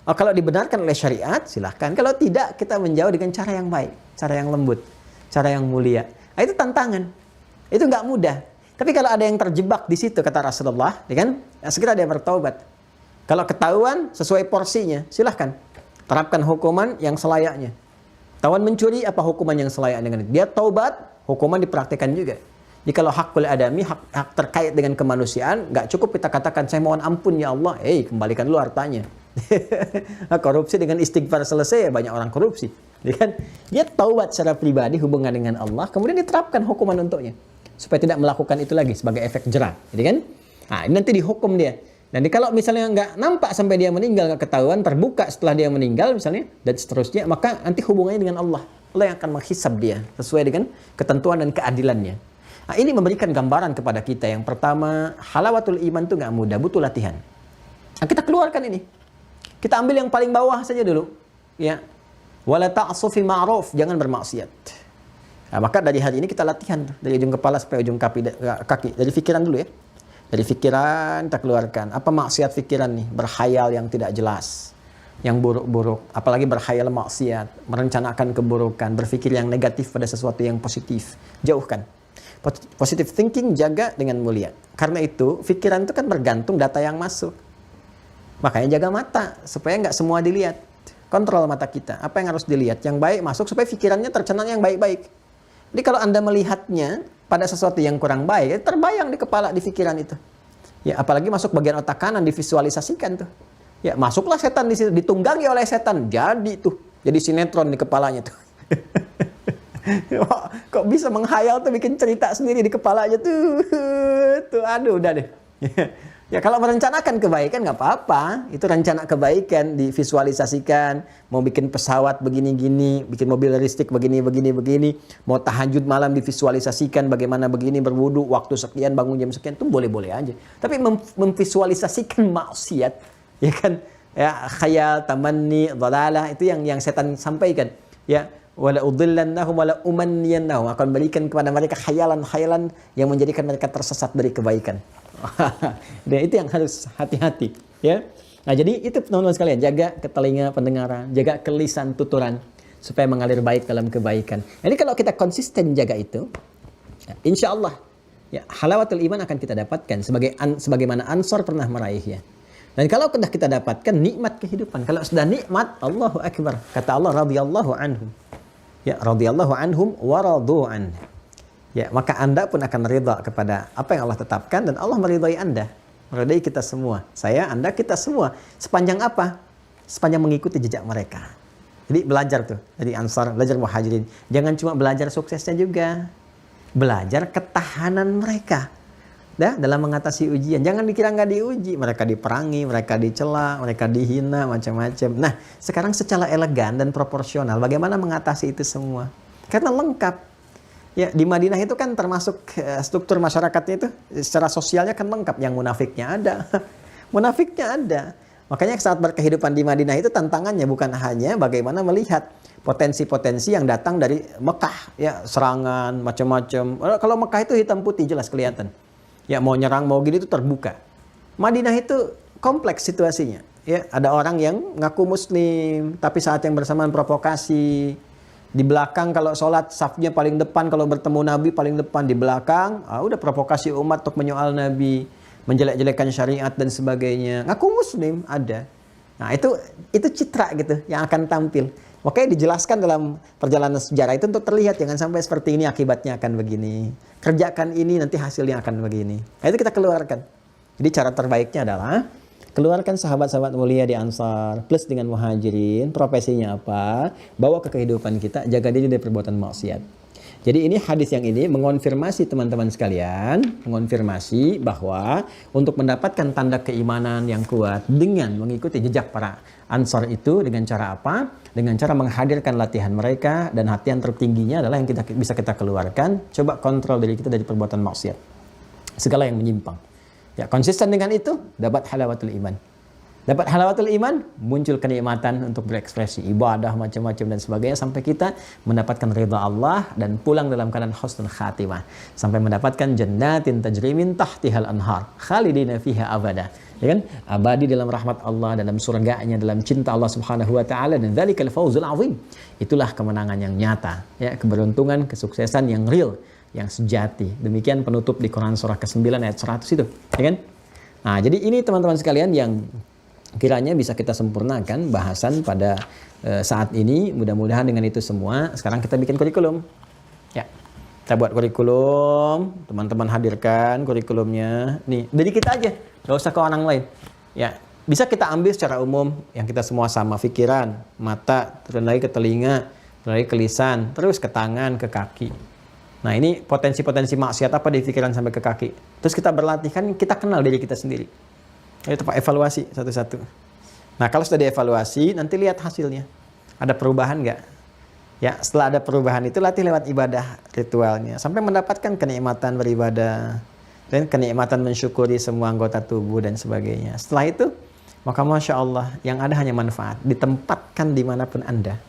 Kalau dibenarkan oleh syariat silahkan. Kalau tidak kita menjauh dengan cara yang baik, cara yang lembut, cara yang mulia. Nah, itu tantangan. Itu nggak mudah. Tapi kalau ada yang terjebak di situ kata Rasulullah, ya kan? Segera dia bertaubat. Kalau ketahuan sesuai porsinya, silahkan terapkan hukuman yang selayaknya. Ketahuan mencuri, apa hukuman yang selayaknya dengan itu? Dia taubat, hukuman dipraktikkan juga. Jadi kalau hakul adami, hak terkait dengan kemanusiaan, nggak cukup kita katakan saya mohon ampun ya Allah, kembalikan dulu hartanya. Korupsi dengan istighfar selesai, banyak orang korupsi. Dia taubat secara pribadi hubungan dengan Allah, kemudian diterapkan hukuman untuknya supaya tidak melakukan itu lagi sebagai efek jerah. Jadi kan, ini nanti dihukum dia. Dan kalau misalnya nggak nampak sampai dia meninggal, nggak ketahuan, terbuka setelah dia meninggal misalnya, dan seterusnya, maka nanti hubungannya dengan Allah. Allah yang akan menghisab dia sesuai dengan ketentuan dan keadilannya. Nah, ini memberikan gambaran kepada kita. Yang pertama, halawatul iman itu nggak mudah, butuh latihan. Nah, kita keluarkan ini. Kita ambil yang paling bawah saja dulu. Ya, wala ta'su fi ma'ruf, jangan bermaksiat. Nah, maka dari hari ini kita latihan dari ujung kepala sampai ujung kaki, dari pikiran dulu ya. Dari pikiran kita keluarkan. Apa maksiat pikiran nih? Berkhayal yang tidak jelas. Yang buruk-buruk. Apalagi berkhayal maksiat. Merencanakan keburukan. Berpikir yang negatif pada sesuatu yang positif. Jauhkan. Positive thinking jaga dengan mulia. Karena itu, pikiran itu kan bergantung data yang masuk. Makanya jaga mata. Supaya nggak semua dilihat. Kontrol mata kita. Apa yang harus dilihat? Yang baik masuk supaya pikirannya tercenang yang baik-baik. Jadi kalau Anda melihatnya pada sesuatu yang kurang baik, terbayang di kepala, di pikiran itu. Ya, apalagi masuk bagian otak kanan, divisualisasikan tuh. Ya, masuklah setan di situ, ditunggangi oleh setan. Jadi tuh, jadi sinetron di kepalanya tuh. Kok bisa menghayal tuh, bikin cerita sendiri di kepalanya tuh. Tuh, aduh, udah deh. Ya kalau merencanakan kebaikan nggak apa-apa, itu rencana kebaikan divisualisasikan, mau bikin pesawat begini-gini, bikin mobil listrik begini, mau tahajud malam divisualisasikan bagaimana begini berwudu waktu sekian bangun jam sekian itu boleh-boleh aja. Tapi memvisualisasikan maksiat, ya kan, ya khayal, tamanni, dhalalah itu yang setan sampaikan. Ya, wala udhillannahum wala umanniyannahum, akan berikan kepada mereka khayalan-khayalan yang menjadikan mereka tersesat dari kebaikan. Dan itu yang harus hati-hati, ya. Nah, jadi itu teman-teman sekalian, jaga ke telinga pendengaran, jaga ke lisan tuturan supaya mengalir baik dalam kebaikan. Jadi kalau kita konsisten jaga itu, ya, insya Allah ya, halawatul iman akan kita dapatkan sebagaimana Ansor pernah meraihnya. Dan kalau sudah kita dapatkan nikmat kehidupan, kalau sudah nikmat, Allahu Akbar. Kata Allah, radhiyallahu anhum. Ya, radhiyallahu anhum wa radu an. Ya, maka Anda pun akan ridha kepada apa yang Allah tetapkan, dan Allah meridhai Anda. Meridhai kita semua. Saya, Anda, kita semua. Sepanjang apa? Sepanjang mengikuti jejak mereka. Jadi belajar tuh dari Ansar, belajar Muhajirin. Jangan cuma belajar suksesnya juga. Belajar ketahanan mereka. Dalam mengatasi ujian. Jangan dikira nggak diuji. Mereka diperangi, mereka dicela, mereka dihina, macam-macam. Nah, sekarang secara elegan dan proporsional, bagaimana mengatasi itu semua? Karena lengkap. Ya, di Madinah itu kan termasuk struktur masyarakatnya itu, secara sosialnya kan lengkap. Yang munafiknya ada. Munafiknya ada. Makanya saat berkehidupan di Madinah itu tantangannya bukan hanya bagaimana melihat potensi-potensi yang datang dari Mekah. Ya, serangan, macam-macam. Kalau Mekah itu hitam putih, jelas kelihatan. Ya, mau nyerang mau gini itu terbuka. Madinah itu kompleks situasinya. Ya, ada orang yang ngaku muslim tapi saat yang bersamaan provokasi. Di belakang kalau sholat safnya paling depan, kalau bertemu Nabi paling depan, di belakang udah provokasi umat untuk menyoal Nabi, menjelek-jelekan syariat dan sebagainya. Ngaku muslim ada. Nah, itu citra gitu yang akan tampil. Makanya dijelaskan dalam perjalanan sejarah itu untuk terlihat, jangan sampai seperti ini akibatnya akan begini. Kerjakan ini nanti hasilnya akan begini. Nah, itu kita keluarkan. Jadi cara terbaiknya adalah keluarkan sahabat-sahabat mulia di Ansar plus dengan Muhajirin, profesinya apa, bawa ke kehidupan kita, jaga diri dari perbuatan maksiat. Jadi ini hadis yang ini mengonfirmasi teman-teman sekalian, mengonfirmasi bahwa untuk mendapatkan tanda keimanan yang kuat dengan mengikuti jejak para Ansar itu dengan cara apa? Dengan cara menghadirkan latihan mereka, dan latihan tertingginya adalah yang bisa kita keluarkan. Coba kontrol diri kita dari perbuatan maksiat, segala yang menyimpang. Ya, konsisten dengan itu dapat halawatul iman. Dapat halawatul iman, muncul kenikmatan untuk berekspresi, ibadah, macam-macam dan sebagainya, sampai kita mendapatkan ridha Allah dan pulang dalam keadaan husnul khatimah. Sampai mendapatkan jannatin tajri min tahtihal anhar, khalidina fiha abada. Ya kan? Abadi dalam rahmat Allah, dalam surganya, dalam cinta Allah Subhanahu wa taala, dan dzalikal fauzul azim. Itulah kemenangan yang nyata, ya, keberuntungan, kesuksesan yang real, yang sejati. Demikian penutup di Quran surah ke-9 ayat 100 itu, ya kan? Nah, jadi ini teman-teman sekalian yang kiranya bisa kita sempurnakan bahasan pada saat ini. Mudah-mudahan dengan itu semua, sekarang kita bikin kurikulum. Ya, kita buat kurikulum, teman-teman hadirkan kurikulumnya. Nih, dari kita aja, gak usah ke orang lain. Ya, bisa kita ambil secara umum yang kita semua sama, pikiran, mata, terus lagi ke telinga, terus lagi ke lisan, terus ke tangan, ke kaki. Nah, ini potensi-potensi maksiat apa di pikiran sampai ke kaki. Terus kita berlatih, kan kita kenal diri kita sendiri. Itu Pak, evaluasi satu-satu. Nah, kalau sudah dievaluasi, nanti lihat hasilnya. Ada perubahan nggak? Ya, setelah ada perubahan itu latih lewat ibadah ritualnya. Sampai mendapatkan kenikmatan beribadah. Dan kenikmatan mensyukuri semua anggota tubuh dan sebagainya. Setelah itu, maka Masya Allah, yang ada hanya manfaat. Ditempatkan dimanapun Anda.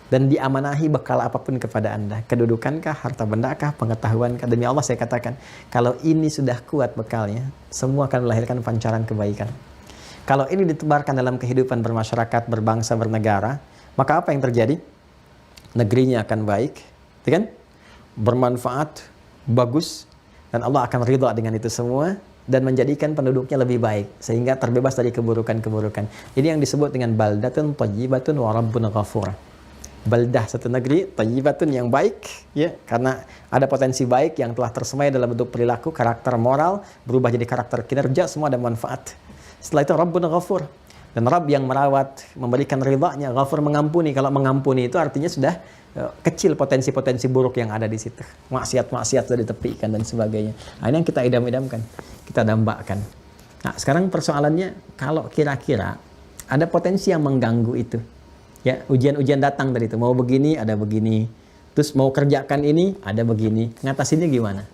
Dan diamanahi bekal apapun kepada Anda. Kedudukankah, harta bendakah, pengetahuankah. Demi Allah saya katakan, kalau ini sudah kuat bekalnya, semua akan melahirkan pancaran kebaikan. Kalau ini ditebarkan dalam kehidupan bermasyarakat, berbangsa, bernegara, maka apa yang terjadi? Negerinya akan baik, ya kan? Bermanfaat, bagus, dan Allah akan ridha dengan itu semua, dan menjadikan penduduknya lebih baik, sehingga terbebas dari keburukan-keburukan. Jadi yang disebut dengan baldatun thayyibatun wa rabbun ghafur. Baldah, satu negeri, thayyibatun, yang baik, ya, karena ada potensi baik yang telah tersemai dalam bentuk perilaku, karakter moral, berubah jadi karakter kinerja, semua ada manfaat. Setelah itu Rabbun Ghafur, dan Rabb yang merawat, memberikan ridhanya. Ghafur, mengampuni. Kalau mengampuni itu artinya sudah kecil potensi-potensi buruk yang ada di situ. Maksiat-maksiat sudah ditepikan dan sebagainya. Nah, ini yang kita idam-idamkan, kita dambakan. Nah, sekarang persoalannya, kalau kira-kira ada potensi yang mengganggu itu. Ya, ujian-ujian datang tadi itu, mau begini ada begini, terus mau kerjakan ini ada begini, ngatasinnya gimana?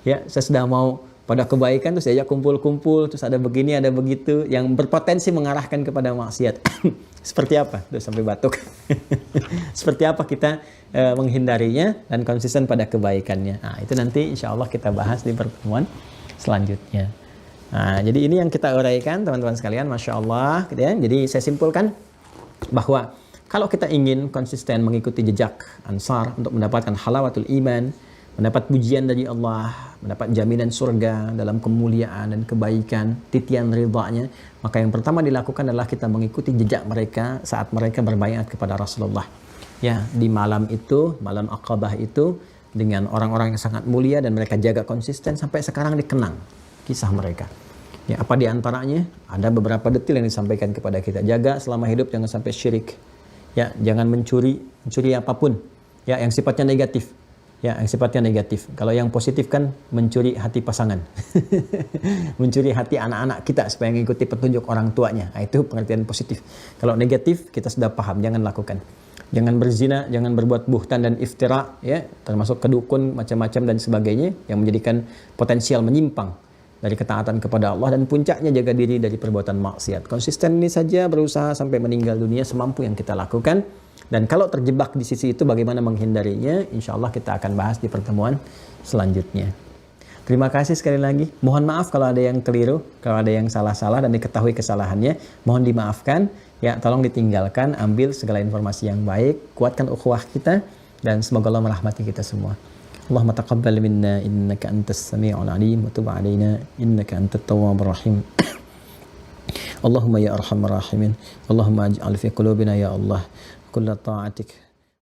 Ya, saya sudah mau pada kebaikan terus diajak kumpul-kumpul, terus ada begini, ada begitu, yang berpotensi mengarahkan kepada maksiat. Seperti apa? Tuh sampai batuk. Seperti apa kita menghindarinya dan konsisten pada kebaikannya. Nah, itu nanti insya Allah kita bahas di pertemuan selanjutnya. Nah, jadi ini yang kita uraikan teman-teman sekalian, Masya Allah. Gitu ya. Jadi saya simpulkan bahwa kalau kita ingin konsisten mengikuti jejak Ansar untuk mendapatkan halawatul iman, mendapat pujian dari Allah, mendapat jaminan surga dalam kemuliaan dan kebaikan, titian ridhanya, maka yang pertama dilakukan adalah kita mengikuti jejak mereka saat mereka berbaiat kepada Rasulullah. Ya, di malam itu, malam Aqabah itu, dengan orang-orang yang sangat mulia dan mereka jaga konsisten sampai sekarang dikenang kisah mereka. Ya, apa di antaranya? Ada beberapa detil yang disampaikan kepada kita. Jaga selama hidup jangan sampai syirik. Ya, jangan mencuri apapun. Ya, yang sifatnya negatif. Ya, yang sifatnya negatif. Kalau yang positif kan mencuri hati pasangan. Mencuri hati anak-anak kita supaya mengikuti petunjuk orang tuanya. Nah, itu pengertian positif. Kalau negatif kita sudah paham, jangan lakukan. Jangan berzina, jangan berbuat buhtan dan iftira, ya, termasuk kedukun macam-macam dan sebagainya yang menjadikan potensial menyimpang dari ketaatan kepada Allah, dan puncaknya jaga diri dari perbuatan maksiat. Konsisten ini saja, berusaha sampai meninggal dunia semampu yang kita lakukan. Dan kalau terjebak di sisi itu bagaimana menghindarinya, insya Allah kita akan bahas di pertemuan selanjutnya. Terima kasih sekali lagi. Mohon maaf kalau ada yang keliru, kalau ada yang salah-salah dan diketahui kesalahannya, mohon dimaafkan. Ya, tolong ditinggalkan, ambil segala informasi yang baik, kuatkan ukhuwah kita, dan semoga Allah merahmati kita semua. Allahumma taqabbal minna innaka antas sami'ul alim wa tub 'alaina innaka antat tawwabur rahim. Allahumma ya arhamar rahimin. Allahumma ij'al fi qulubina ya Allah kulla ta'atik